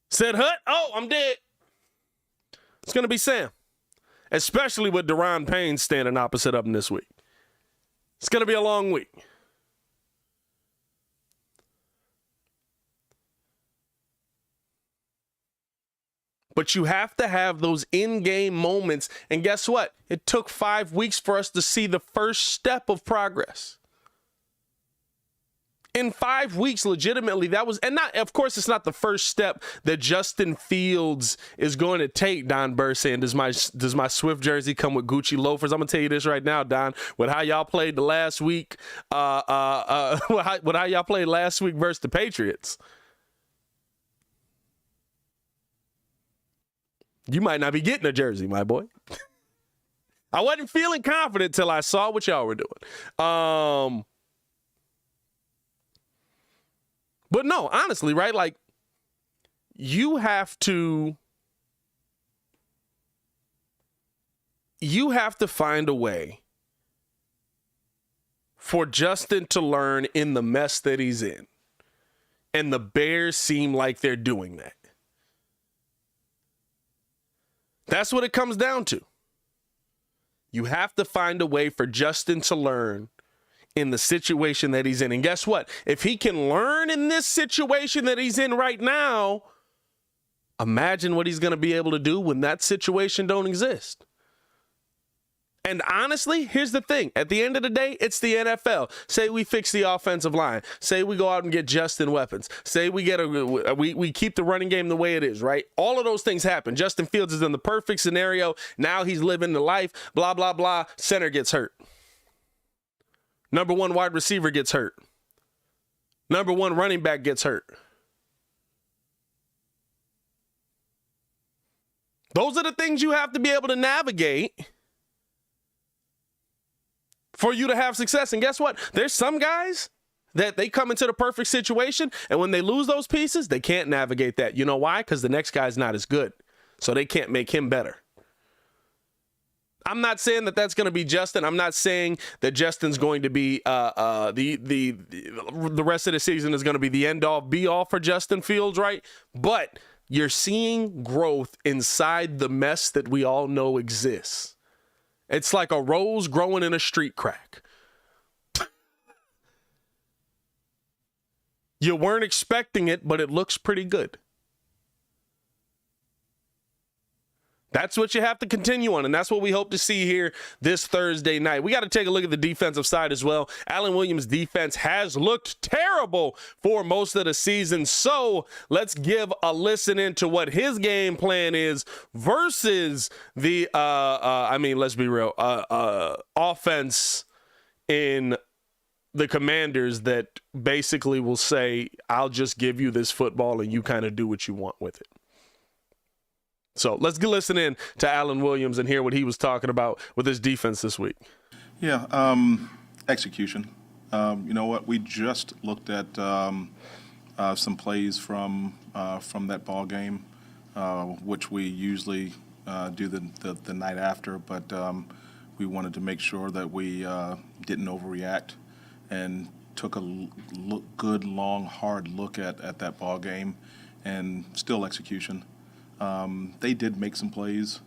Said, I'm dead. It's going to be Sam. Especially with Deron Payne standing opposite of him this week. It's going to be a long week. But you have to have those in-game moments. And guess what? It took 5 weeks for us to see the first step of progress. In 5 weeks, legitimately, that was, and not, of course, it's not the first step that Justin Fields is going to take, Don Burr saying, does my Swift jersey come with Gucci loafers? I'm going to tell you this right now, Don, with how y'all played the last week, with how y'all played last week versus the Patriots, you might not be getting a jersey, my boy. I wasn't feeling confident till I saw what y'all were doing. But no, honestly, right? Like, you have to find a way for Justin to learn in the mess that he's in. And the Bears seem like they're doing that. That's what it comes down to. You have to find a way for Justin to learn in the situation that he's in. And guess what? If he can learn in this situation that he's in right now, imagine what he's going to be able to do when that situation don't exist. And honestly, here's the thing. At the end of the day, it's the NFL. Say we fix the offensive line. Say we go out and get Justin weapons. Say we get we keep the running game the way it is, right? All of those things happen. Justin Fields is in the perfect scenario. Now he's living the life, blah, blah, blah. Center gets hurt. Number one wide receiver gets hurt. Number one running back gets hurt. Those are the things you have to be able to navigate for you to have success. And guess what? There's some guys that they come into the perfect situation, and when they lose those pieces, they can't navigate that. You know why? Because the next guy's not as good, so they can't make him better. I'm not saying that that's going to be Justin. I'm not saying that Justin's going to be the rest of the season is going to be the end all be all for Justin Fields, right? But you're seeing growth inside the mess that we all know exists. It's like a rose growing in a street crack. You weren't expecting it, but it looks pretty good. That's what you have to continue on, and that's what we hope to see here this Thursday night. We got to take a look at the defensive side as well. Alan Williams' defense has looked terrible for most of the season, so let's give a listen into what his game plan is versus the, let's be real, offense in the Commanders that basically will say, I'll just give you this football and you kind of do what you want with it. So let's listen in to Alan Williams and hear what he was talking about with his defense this week. Yeah, execution. You know what? We just looked at some plays from that ball game, which we usually do the night after, but we wanted to make sure that we didn't overreact and took a good, long, hard look at that ball game, and still execution. They did make some plays,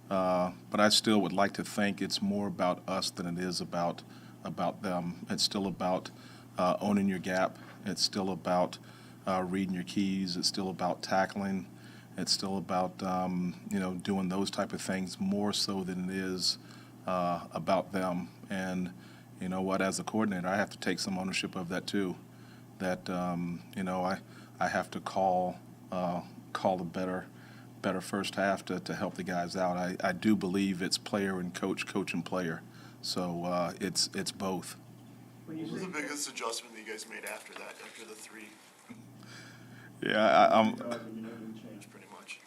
but I still would like to think it's more about us than it is about them. It's still about owning your gap. It's still about reading your keys. It's still about tackling. It's still about, doing those type of things more so than it is about them. And you know what, as a coordinator, I have to take some ownership of that too. That, I have to call a better first half to help the guys out. I do believe it's player and coach, coach and player. So it's both. What was the biggest adjustment that you guys made after that, after the three? Yeah, Pretty much.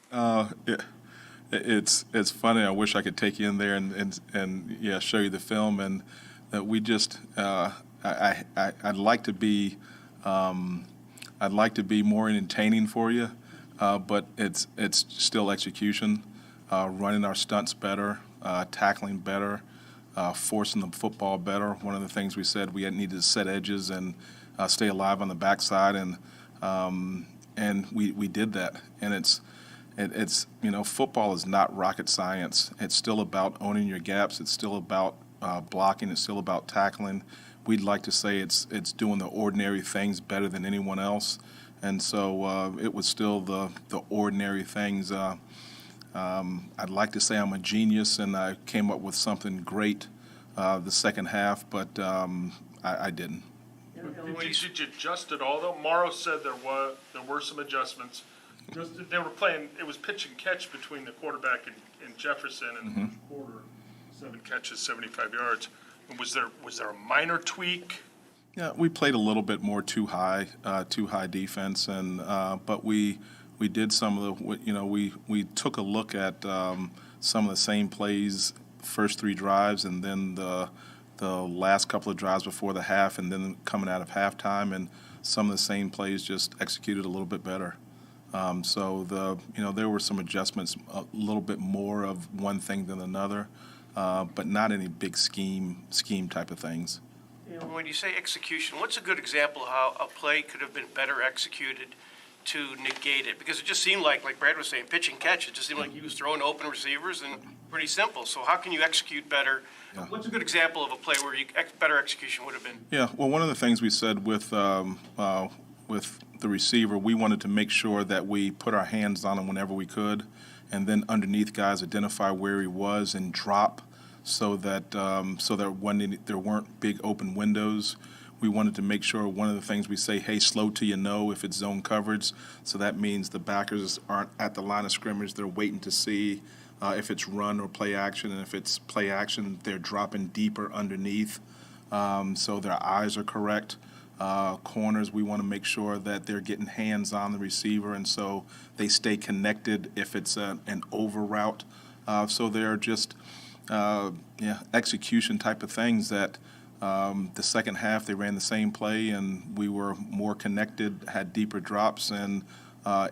it's funny. I wish I could take you in there and show you the film, and that we just I'd like to be more entertaining for you, but it's still execution, running our stunts better, tackling better, forcing the football better. One of the things we said, we needed to set edges and stay alive on the backside, and we did that. And it's football is not rocket science. It's still about owning your gaps. It's still about blocking. It's still about tackling. We'd like to say it's doing the ordinary things better than anyone else. And so it was still the ordinary things. I'd like to say I'm a genius and I came up with something great the second half, but I didn't. Did you adjust at all, though? Morrow said there were some adjustments. They were playing, it was pitch and catch between the quarterback and Jefferson in the first quarter. 7 catches, 75 yards. And was there a minor tweak? Yeah, we played a little bit more too high defense, and but we did some of the, we took a look at some of the same plays first 3 drives, and then the last couple of drives before the half, and then coming out of halftime, and some of the same plays just executed a little bit better. So there were some adjustments, a little bit more of one thing than another, but not any big scheme type of things. When you say execution, what's a good example of how a play could have been better executed to negate it? Because it just seemed like Brad was saying, pitch and catch. It just seemed like he was throwing open receivers and pretty simple. So how can you execute better? Yeah. What's a good example of a play where better execution would have been? Yeah, well, one of the things we said with the receiver, we wanted to make sure that we put our hands on him whenever we could, and then underneath guys identify where he was and drop, so that when there weren't big open windows. We wanted to make sure, one of the things we say, hey, slow till you know if it's zone coverage. So that means the backers aren't at the line of scrimmage. They're waiting to see if it's run or play action. And if it's play action, they're dropping deeper underneath. So their eyes are correct. Corners, we want to make sure that they're getting hands on the receiver, and so they stay connected if it's an over route. So they're just execution type of things that the second half they ran the same play and we were more connected, had deeper drops, and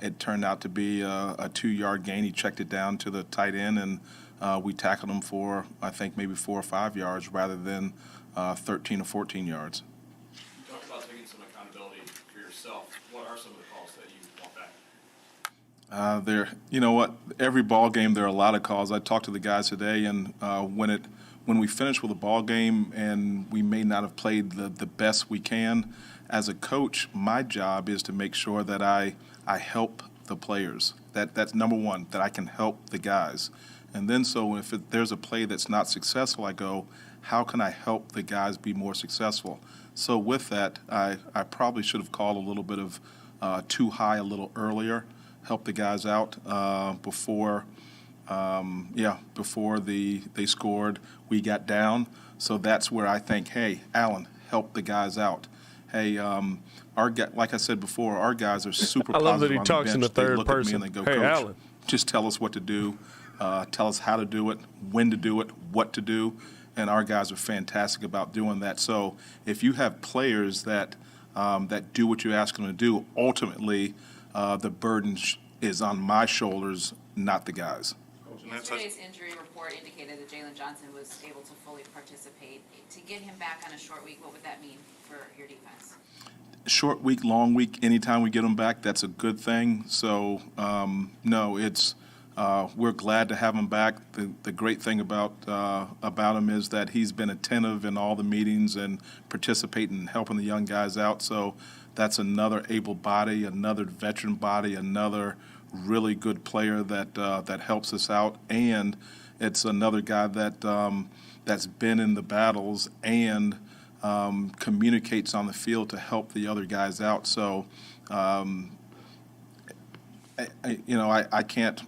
it turned out to be a 2-yard gain. He checked it down to the tight end, and we tackled him for, I think, maybe 4 or 5 yards rather than 13 or 14 yards. You talked about taking some accountability for yourself. What are some of the calls that you want back? You know what? Every ball game there are a lot of calls. I talked to the guys today, and when we finish with a ball game and we may not have played the best we can, as a coach, my job is to make sure that I help the players. That's number one, that I can help the guys. And then so if there's a play that's not successful, I go, how can I help the guys be more successful? So with that, I probably should have called a little bit of too high a little earlier, help the guys out before they scored. We got down. So that's where I think, hey, Alan, help the guys out. Hey, like I said before, our guys are super I love that positive he talks in the third they look person. At me and they go, Hey, Coach, Alan, just tell us what to do. Tell us how to do it, when to do it, what to do. And our guys are fantastic about doing that. So if you have players that do what you ask them to do, ultimately the burden is on my shoulders, not the guys. Yesterday's injury report indicated that Jalen Johnson was able to fully participate. To get him back on a short week, what would that mean for your defense? Short week, long week, anytime we get them back, that's a good thing. So, no, it's we're glad to have him back. The great thing about him is that he's been attentive in all the meetings and participating and helping the young guys out. So that's another able body, another veteran body, another really good player that helps us out. And it's another guy that's been in the battles and communicates on the field to help the other guys out. So, I can't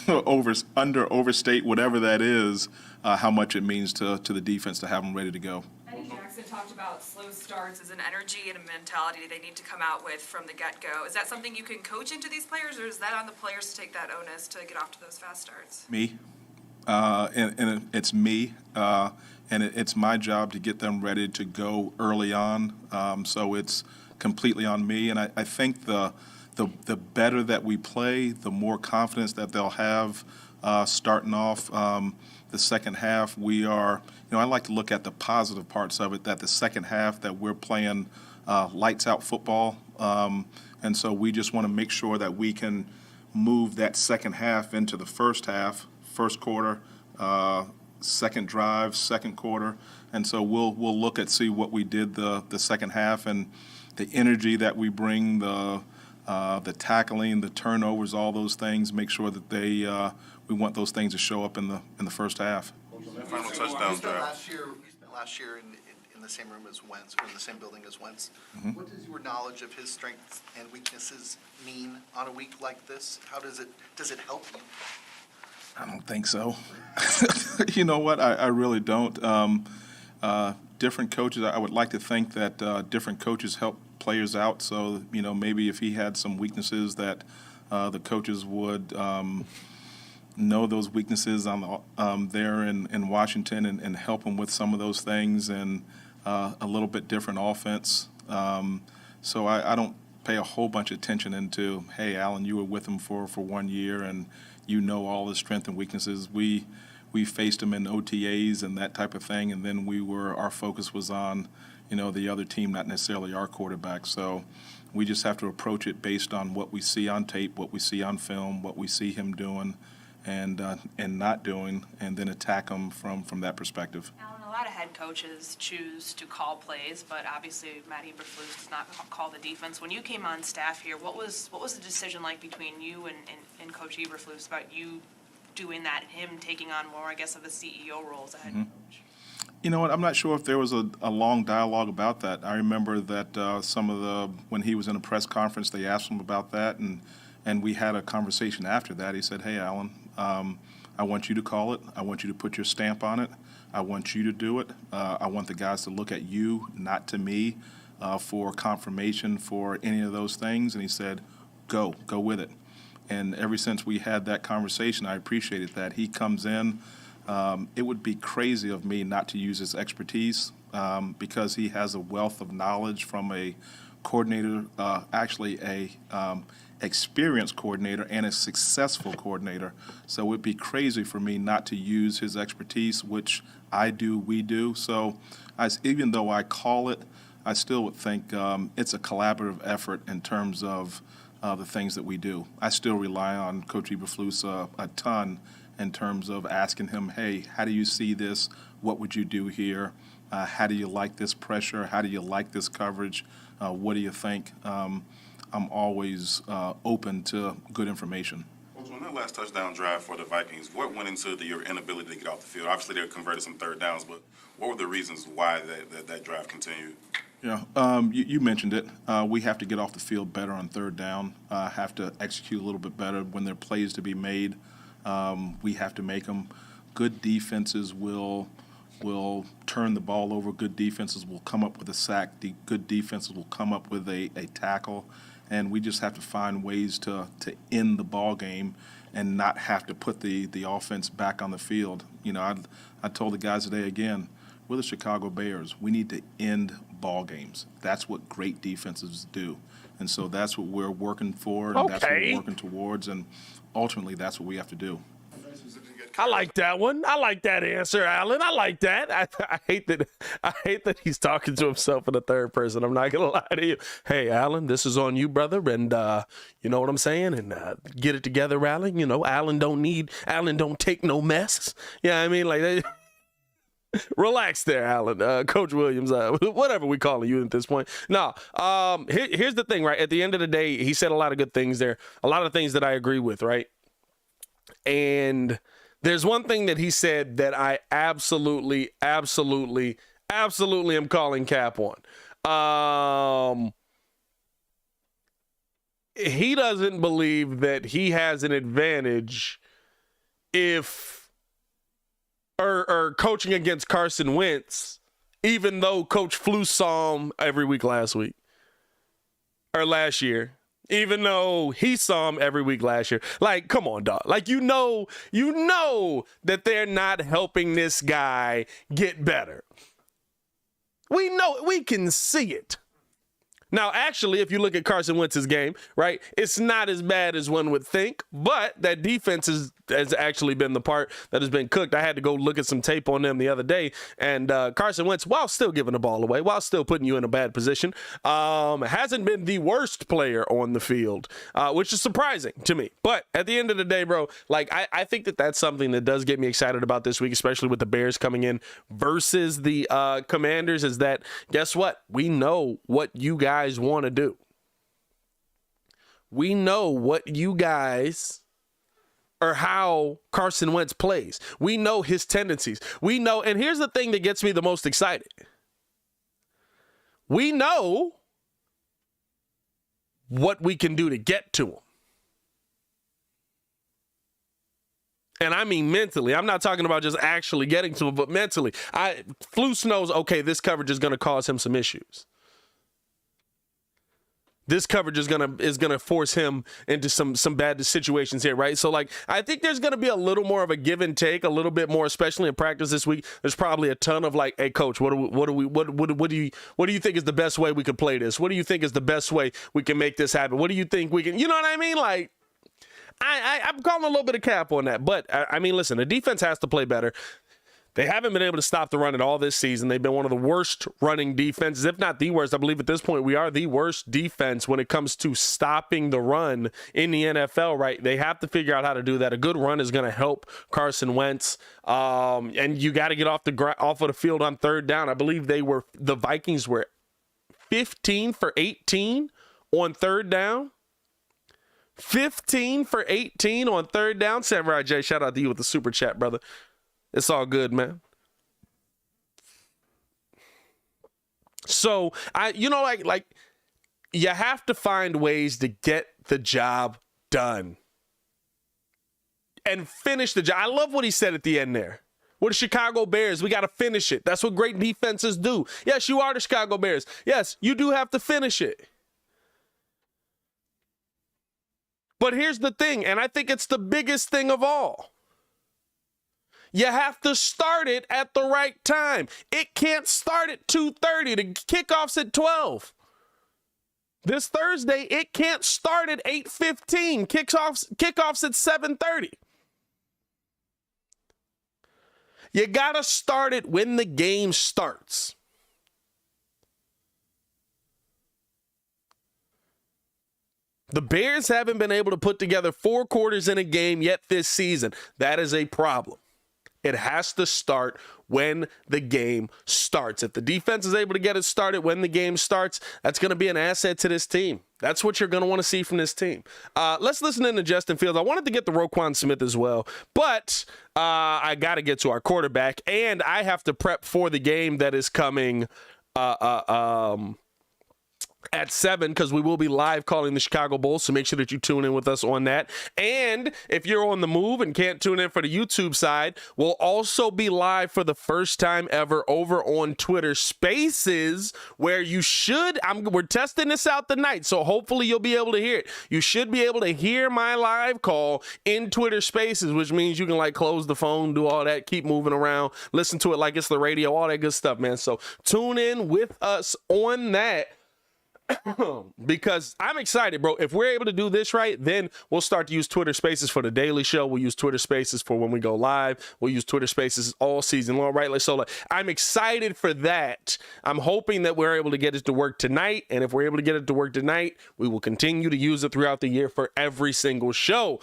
overstate whatever that is, how much it means to the defense to have them ready to go. Eddie Jackson talked about slow starts as an energy and a mentality they need to come out with from the get-go. Is that something you can coach into these players, or is that on the players to take that onus to get off to those fast starts? Me. And it's me. And it's my job to get them ready to go early on. So it's completely on me. And I think the better that we play, the more confidence that they'll have starting off the second half. We are, I like to look at the positive parts of it, that the second half that we're playing lights out football. And so we just want to make sure that we can move that second half into the first half, first quarter, second drive, second quarter. And so we'll look at see what we did the second half and the energy that we bring, the tackling, the turnovers, all those things. Make sure that we want those things to show up in the first half. Final touchdown You spent drive. last year in the same room as Wentz, or in the same building as Wentz. Mm-hmm. What does your knowledge of his strengths and weaknesses mean on a week like this? How does it help you? I don't think so. You know what? I really don't. Different coaches, I would like to think that different coaches help players out. So, maybe if he had some weaknesses that the coaches would know those weaknesses on there in Washington and help him with some of those things and a little bit different offense. So I don't pay a whole bunch of attention into, hey, Alan, you were with him for 1 year and you know all his strengths and weaknesses. We faced him in OTAs and that type of thing, and then our focus was on, the other team, not necessarily our quarterback. So we just have to approach it based on what we see on tape, what we see on film, what we see him doing and not doing, and then attack him from that perspective. Alan, a lot of head coaches choose to call plays, but obviously Matt Eberflus does not call the defense. When you came on staff here, what was the decision like between you and Coach Eberflus about you doing that and him taking on more, I guess, of the CEO role as a head coach? You know what? I'm not sure if there was a long dialogue about that. I remember that when he was in a press conference, they asked him about that, and we had a conversation after that. He said, hey, Alan, I want you to call it. I want you to put your stamp on it. I want you to do it. I want the guys to look at you, not to me, for confirmation for any of those things. And he said, go with it. And ever since we had that conversation, I appreciated that. He comes in. It would be crazy of me not to use his expertise because he has a wealth of knowledge from a coordinator, actually a experienced coordinator and a successful coordinator. So it would be crazy for me not to use his expertise, which we do. So even though I call it, I still would think it's a collaborative effort in terms of the things that we do. I still rely on Coach Eberflus a ton in terms of asking him, hey, how do you see this? What would you do here? How do you like this pressure? How do you like this coverage? What do you think? I'm always open to good information. On that last touchdown drive for the Vikings, what went into your inability to get off the field? Obviously, they converted some third downs, but what were the reasons why that drive continued? Yeah, you mentioned it. We have to get off the field better on third down, have to execute a little bit better when there are plays to be made. We have to make them. Good defenses will turn the ball over. Good defenses will come up with a sack. Good defenses will come up with a tackle. And we just have to find ways to end the ball game and not have to put the offense back on the field. I told the guys today again, we're the Chicago Bears. We need to end ball games. That's what great defenses do. And so that's what we're working for, and that's what we're working towards, and ultimately that's what we have to do. Did you get I like that one. I like that answer, Alan. I like that. I hate that he's talking to himself in the third person. I'm not gonna lie to you. Hey, Alan, this is on you, brother, and you know what I'm saying. And get it together, Alan. You know, Alan don't take no mess. Yeah, I mean, like. Relax there, Alan. Coach Williams, whatever we calling you at this point. No, here's the thing, right? At the end of the day, he said a lot of good things there, a lot of things that I agree with, right? And there's one thing that he said that I absolutely am calling cap on. He doesn't believe that he has an advantage or coaching against Carson Wentz, even though Coach Flu saw him every week last year, even though he saw him every week last year. Like, come on, dog. Like, you know that they're not helping this guy get better. We know, we can see it. Now, actually, if you look at Carson Wentz's game, right, it's not as bad as one would think, but that defense has actually been the part that has been cooked. I had to go look at some tape on them the other day, and Carson Wentz, while still giving the ball away, while still putting you in a bad position, hasn't been the worst player on the field, which is surprising to me. But at the end of the day, bro, like I think that that's something that does get me excited about this week, especially with the Bears coming in versus the Commanders, is that, guess what? We know what you guys want to do. We know what you guys, or how Carson Wentz plays. We know his tendencies. We know, and here's the thing that gets me the most excited. We know what we can do to get to him. And I mean mentally. I'm not talking about just actually getting to him, but mentally. Flus knows, okay, this coverage is going to cause him some issues. This coverage is gonna force him into some bad situations here, right? So, like, I think there's gonna be a little more of a give and take, a little bit more, especially in practice this week. There's probably a ton of like, hey, coach, what do you think is the best way we could play this? What do you think is the best way we can make this happen? What do you think we can? You know what I mean? Like, I'm calling a little bit of cap on that, but I mean, listen, the defense has to play better. They haven't been able to stop the run at all this season. They've been one of the worst running defenses, if not the worst. I believe at this point we are the worst defense when it comes to stopping the run in the NFL, right? They have to figure out how to do that. A good run is going to help Carson Wentz. And you got to get off of the field on third down. I believe the Vikings were 15 for 18 on third down. 15 for 18 on third down. Samurai J, shout out to you with the super chat, brother. It's all good, man. So, like you have to find ways to get the job done and finish the job. I love what he said at the end there. We're the Chicago Bears. We got to finish it. That's what great defenses do. Yes, you are the Chicago Bears. Yes, you do have to finish it. But here's the thing, and I think it's the biggest thing of all. You have to start it at the right time. It can't start at 2:30. The kickoff's at 12. This Thursday, it can't start at 8:15. Kickoff's at 7:30. You got to start it when the game starts. The Bears haven't been able to put together 4 quarters in a game yet this season. That is a problem. It has to start when the game starts. If the defense is able to get it started when the game starts, that's going to be an asset to this team. That's what you're going to want to see from this team. Let's listen in to Justin Fields. I wanted to get the Roquan Smith as well, but I got to get to our quarterback, and I have to prep for the game that is coming at 7, because we will be live calling the Chicago Bulls, so make sure that you tune in with us on that. And if you're on the move and can't tune in for the YouTube side, we'll also be live for the first time ever over on Twitter Spaces, where you should, we're testing this out tonight, so hopefully you'll be able to hear it. You should be able to hear my live call in Twitter Spaces, which means you can like close the phone, do all that, keep moving around, listen to it like it's the radio, all that good stuff, man. So tune in with us on that. because I'm excited, bro. If we're able to do this right, then we'll start to use Twitter Spaces for the Daily Show. We'll use Twitter Spaces for when we go live. We'll use Twitter Spaces all season long, right? So I'm excited for that. I'm hoping that we're able to get it to work tonight. And if we're able to get it to work tonight, we will continue to use it throughout the year for every single show.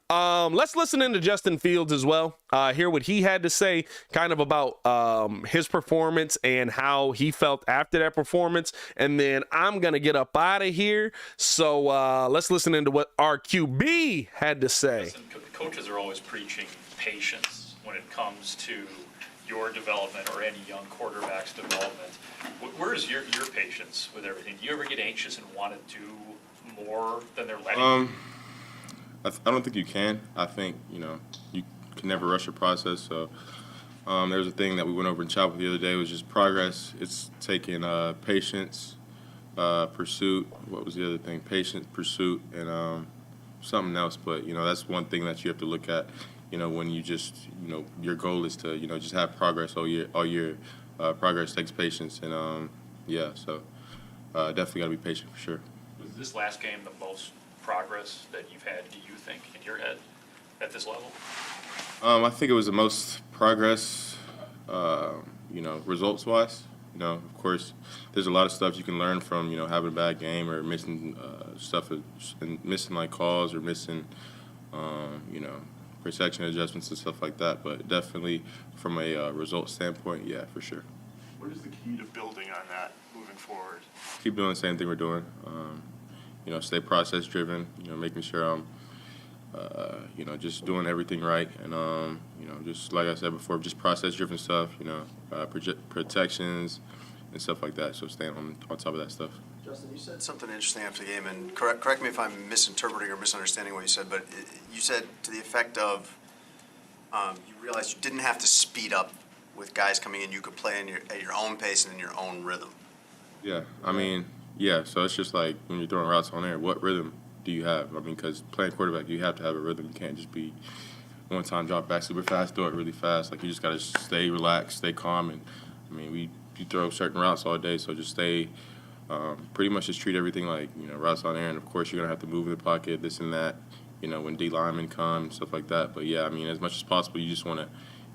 Let's listen into Justin Fields as well. Hear what he had to say kind of about his performance and how he felt after that performance. And then I'm going to get up out of here. So let's listen into what our QB had to say. Listen, coaches are always preaching patience when it comes to your development or any young quarterback's development. Where is your patience with everything? Do you ever get anxious and want to do more than they're letting you? I don't think you can. I think, you can never rush a process. So there was a thing that we went over in chapel the other day, was just progress. It's taking patience, pursuit. What was the other thing? Patience, pursuit, and something else. But, that's one thing that you have to look at, when you just, your goal is to, just have progress all year. Progress takes patience. And, so definitely got to be patient for sure. Was this last game the most progress that you've had, do you think, in your head at this level? I think it was the most progress, results-wise. Of course, there's a lot of stuff you can learn from, having a bad game or missing stuff and missing like calls or missing, protection adjustments and stuff like that. But definitely from a result standpoint, yeah, for sure. What is the key to building on that moving forward? Keep doing the same thing we're doing. Stay process driven, making sure I'm, just doing everything right. And, just like I said before, just process driven stuff, protections and stuff like that. So staying on top of that stuff. Justin, you said something interesting after the game, and correct me if I'm misinterpreting or misunderstanding what you said, but you said to the effect of you realized you didn't have to speed up with guys coming in. You could play at your own pace and in your own rhythm. Yeah, yeah, so it's just like when you're throwing routes on air, what rhythm do you have? Because playing quarterback, you have to have a rhythm. You can't just be one-time drop back super fast, throw it really fast. Like, you just got to stay relaxed, stay calm. And, you throw certain routes all day, so just stay pretty much just treat everything like, routes on air. And, of course, you're going to have to move in the pocket, this and that, when D linemen come, stuff like that. But, yeah, as much as possible, you just want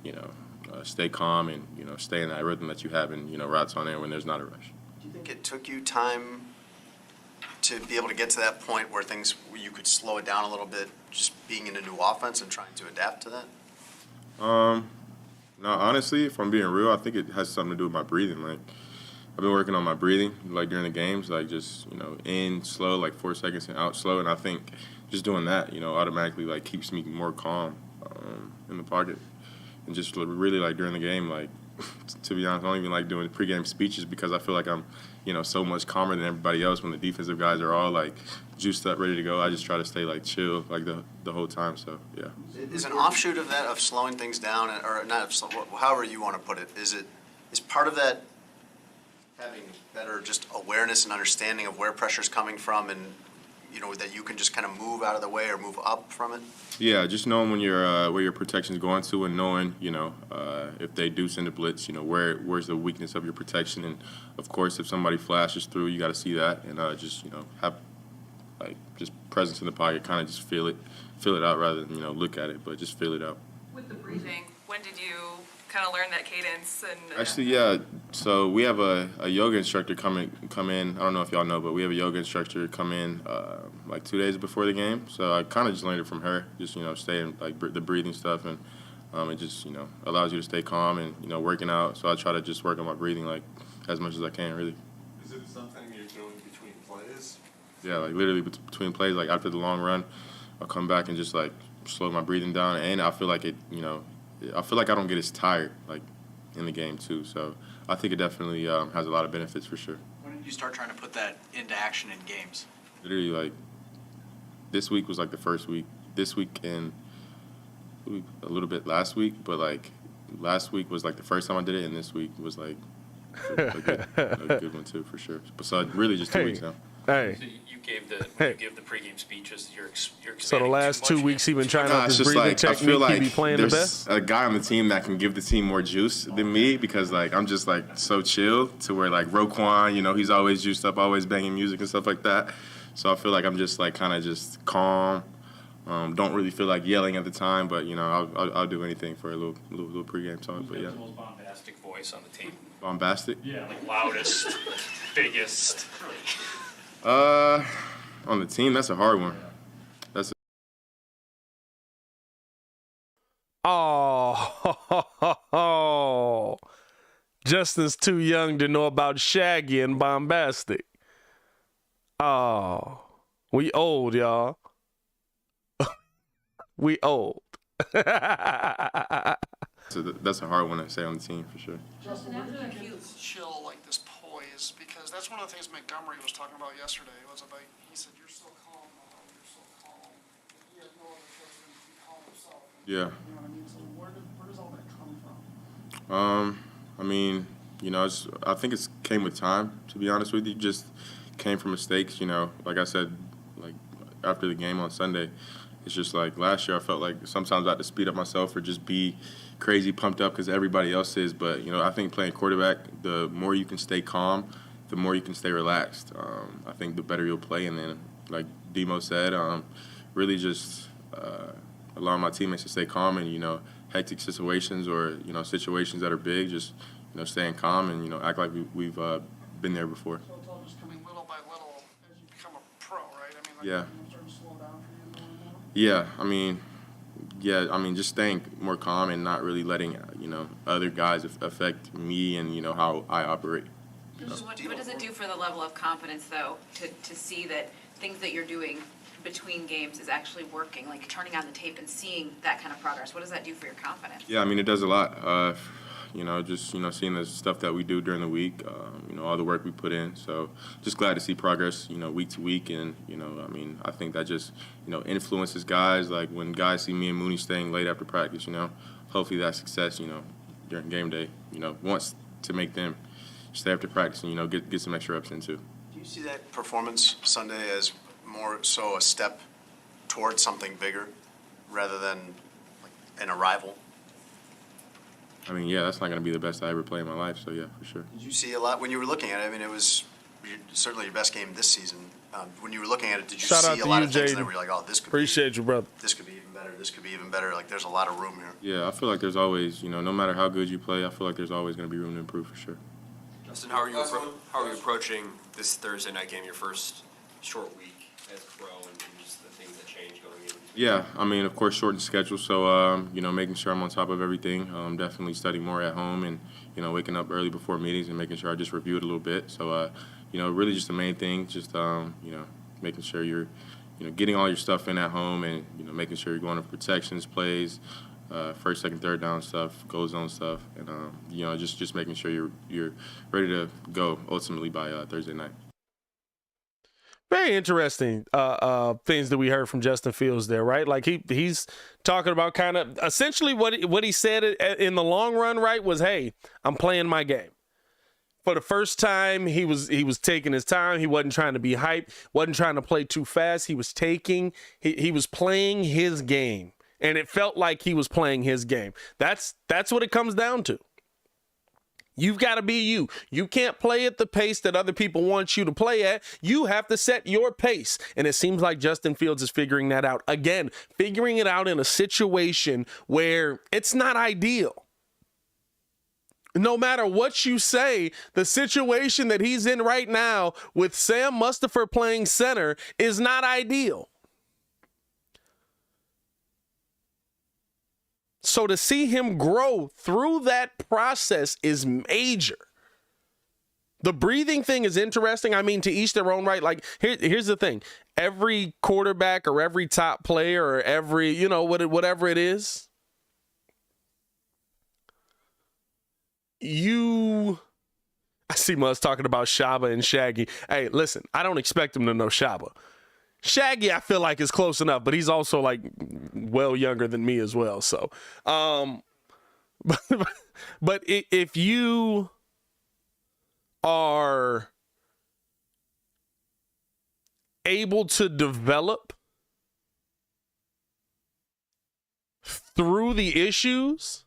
to, stay calm and, stay in that rhythm that you have in, routes on air when there's not a rush. Do you think it took you time to be able to get to that point where you could slow it down a little bit, just being in a new offense and trying to adapt to that? No, honestly, if I'm being real, I think it has something to do with my breathing. Like, I've been working on my breathing, like, during the games, like, just, in slow, like 4 seconds, and out slow. And I think just doing that, automatically, like, keeps me more calm in the pocket. And just really, like, during the game, like, to be honest, I don't even like doing pregame speeches because I feel like I'm, so much calmer than everybody else when the defensive guys are all, like, juiced up, ready to go. I just try to stay, like, chill, like, the whole time, so, yeah. Is an offshoot of that, of slowing things down, or not, however you want to put it, is part of that having better just awareness and understanding of where pressure's coming from and, that you can just kind of move out of the way or move up from it? Yeah, just knowing when where your protection's going to, and knowing, if they do send a blitz, where's the weakness of your protection. And, of course, if somebody flashes through, you got to see that and just, have, like, just presence in the pocket, kind of just feel it out rather than, look at it, but just feel it out. With the breathing, when did you kind of learn that cadence? And Actually, yeah. So we have a yoga instructor come in. I don't know if y'all know, but we have a yoga instructor come in like 2 days before the game. So I kind of just learned it from her. Just staying like the breathing stuff, and it just allows you to stay calm and working out. So I try to just work on my breathing like as much as I can, really. Is it something you're doing between plays? Yeah, like literally between plays. Like after the long run, I'll come back and just like slow my breathing down, and I feel like it. I feel like I don't get as tired, like, in the game, too. So I think it definitely has a lot of benefits for sure. When did you start trying to put that into action in games? Literally, like, this week was, like, the first week. This week and a little bit last week. But, like, last week was, like, the first time I did it, and this week was, like, a good one, too, for sure. But so really just 2 weeks now. Hey. So you gave the pregame speeches. You're So expanding the last too 2 much weeks he been trying Nah, out it's this just breathing like I technique. feel like He be playing the there's best. a guy on the team that can give the team more juice than me because like I'm just like so chill to where like Roquan, you know, he's always juiced up, always banging music and stuff like that. So I feel like I'm just like kind of just calm. Don't really feel like yelling at the time, but you know I'll do anything for a little pregame talk. But yeah, the most bombastic voice on the team. bombastic. Yeah, like loudest, biggest. On the team, that's a hard one. That's Oh, Justin's too young to know about Shaggy and bombastic. Oh, we old, y'all. We old. so that's a hard one to say on the team for sure. Justin, where did you get this chill, like this poise? Because that's one of the things Montgomery was talking about yesterday, was about, he said, you're so calm, you're so calm. He had no other choice than to be calm himself. Yeah. You know what I mean? So where does all that come from? I mean, you know, I think it came with time, to be honest with you. Just came from mistakes, you know. Like I said, like after the game on Sunday, it's just like last year I felt like sometimes I had to speed up myself or just be crazy pumped up because everybody else is. But, you know, I think playing quarterback, the more you can stay calm, the more you can stay relaxed. I think the better you'll play. And then, like Demo said, really just allowing my teammates to stay calm in, you know, hectic situations or, you know, situations that are big, just, you know, staying calm and, you know, act like we've been there before. So it's all just coming little by little as you become a pro, right? I mean, like, Yeah. you start to slow down for you more and more? Yeah, I mean, just staying more calm and not really letting, you know, other guys affect me and, you know, how I operate. What does it do for the level of confidence, though, to see that things that you're doing between games is actually working, like turning on the tape and seeing that kind of progress? What does that do for your confidence? Yeah, I mean, it does a lot. You know, just, you know, seeing the stuff that we do during the week, you know, all the work we put in. So just glad to see progress, you know, week to week. And, you know, I mean, I think that just, you know, influences guys. Like when guys see me and Mooney staying late after practice, you know, hopefully that success, you know, during game day, you know, wants to make them stay after practice and, you know, get some extra reps in too. Do you see that performance Sunday as more so a step towards something bigger rather than like an arrival? I mean, yeah, that's not going to be the best I ever play in my life. So, yeah, for sure. Did you see a lot when you were looking at it? I mean, it was certainly your best game this season. When you were looking at it, did you Shout out see a to lot you, of things Jaden. that were like, oh, this could Appreciate you, brother. this could be even better, this could be even better. Like, there's a lot of room here. Yeah, I feel like there's always, you know, no matter how good you play, I feel like there's always going to be room to improve for sure. Justin, how are you approaching this Thursday night game, your first short week as pro, and just the things that change going in? Yeah, I mean, of course, shortened schedule, so, you know, making sure I'm on top of everything. Definitely studying more at home and, you know, waking up early before meetings and making sure I just review it a little bit. So, you know, really just the main thing, just, you know, making sure you're, you know, getting all your stuff in at home and, you know, making sure you're going to protections, plays, first, second, third down stuff, goal zone stuff, and, you know, just making sure you're ready to go ultimately by Thursday night. Very interesting things that we heard from Justin Fields there, right? Like he's talking about kind of essentially what he said in the long run, right, was, hey, I'm playing my game. For the first time, he was taking his time. He wasn't trying to be hyped, wasn't trying to play too fast. He was he was playing his game, and it felt like he was playing his game. That's what it comes down to. You've got to be you. You can't play at the pace that other people want you to play at. You have to set your pace. And it seems like Justin Fields is figuring that out. Again, figuring it out in a situation where it's not ideal. No matter what you say, the situation that he's in right now with Sam Mustipher playing center is not ideal. So to see him grow through that process is major. The breathing thing is interesting. I mean, to each their own right. Like, here's the thing. Every quarterback or every top player or every, you know, whatever it is, I see Muzz talking about Shaba and Shaggy. Hey, listen, I don't expect him to know Shaba. Shaggy, I feel like, is close enough, but he's also like well younger than me as well. So, but if you are able to develop through the issues,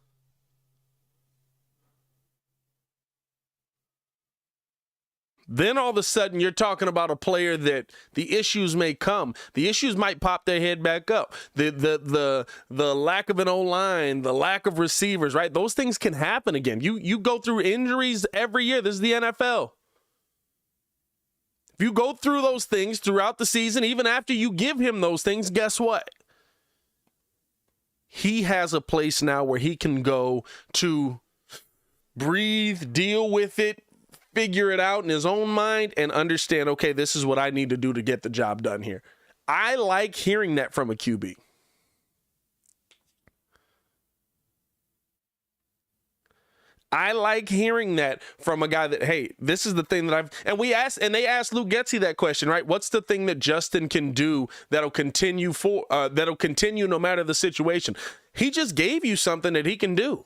then all of a sudden you're talking about a player that the issues may come. The issues might pop their head back up. The lack of an O-line, the lack of receivers, right? Those things can happen again. You go through injuries every year. This is the NFL. If you go through those things throughout the season, even after you give him those things, guess what? He has a place now where he can go to breathe, deal with it, figure it out in his own mind, and understand, okay, this is what I need to do to get the job done here. I like hearing that from a QB. I like hearing that from a guy that, hey, this is the thing that they asked Luke Getsy that question, right? What's the thing that Justin can do that'll continue no matter the situation? He just gave you something that he can do.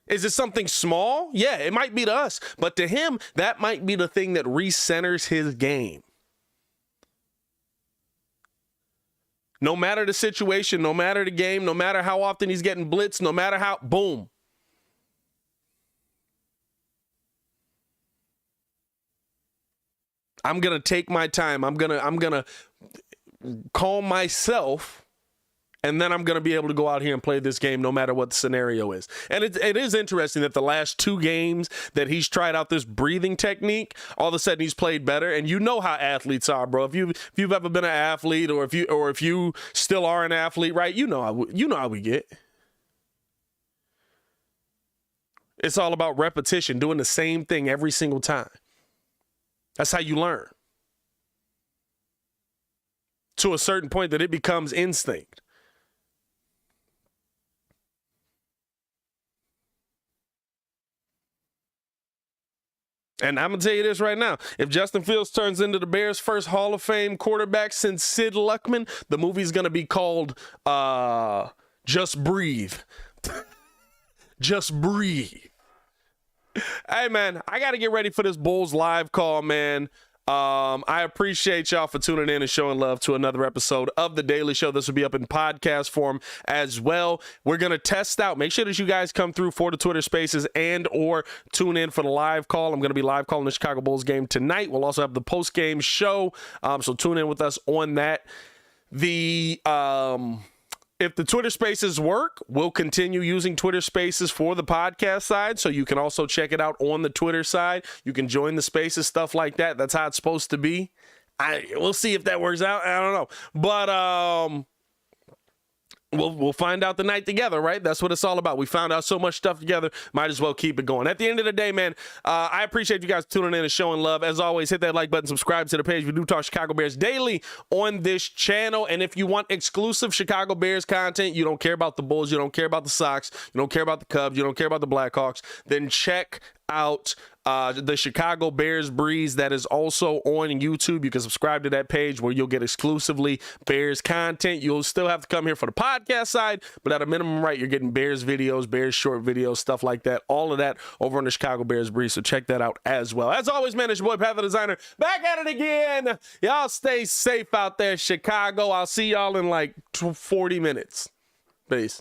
Is it something small? Yeah, it might be to us, but to him, that might be the thing that recenters his game. No matter the situation, no matter the game, no matter how often he's getting blitzed, no matter how, boom. I'm going to take my time. I'm going to calm myself, and then I'm going to be able to go out here and play this game no matter what the scenario is. And it is interesting that the last 2 games that he's tried out this breathing technique, all of a sudden he's played better. And you know how athletes are, bro. If you've ever been an athlete, or if you still are an athlete, right? You know how we get. It's all about repetition, doing the same thing every single time. That's how you learn. To a certain point that it becomes instinct. And I'm going to tell you this right now. If Justin Fields turns into the Bears' first Hall of Fame quarterback since Sid Luckman, the movie's going to be called Just Breathe. Just breathe. Hey, man, I got to get ready for this Bulls live call, man. I appreciate y'all for tuning in and showing love to another episode of The Daily Show. This will be up in podcast form as well. We're going to test out. Make sure that you guys come through for the Twitter Spaces and or tune in for the live call. I'm going to be live calling the Chicago Bulls game tonight. We'll also have the post-game show, so tune in with us on that. If the Twitter Spaces work, we'll continue using Twitter Spaces for the podcast side, so you can also check it out on the Twitter side. You can join the Spaces, stuff like that. That's how it's supposed to be. We'll see if that works out. I don't know. But we'll find out the night together, right? That's what it's all about. We found out so much stuff together. Might as well keep it going. At the end of the day, man, I appreciate you guys tuning in and showing love. As always, hit that like button, subscribe to the page. We do talk Chicago Bears daily on this channel. And if you want exclusive Chicago Bears content, you don't care about the Bulls, you don't care about the Sox, you don't care about the Cubs, you don't care about the Blackhawks, then check out the Chicago Bears Breeze. That is also on YouTube. You can subscribe to that page where you'll get exclusively Bears content. You'll still have to come here for the podcast side, but at a minimum, right, you're getting Bears videos, Bears short videos, stuff like that. All of that over on the Chicago Bears Breeze, so check that out as well. As always, man, it's your boy, Pat the Designer, back at it again. Y'all stay safe out there, Chicago. I'll see y'all in like 40 minutes. Peace.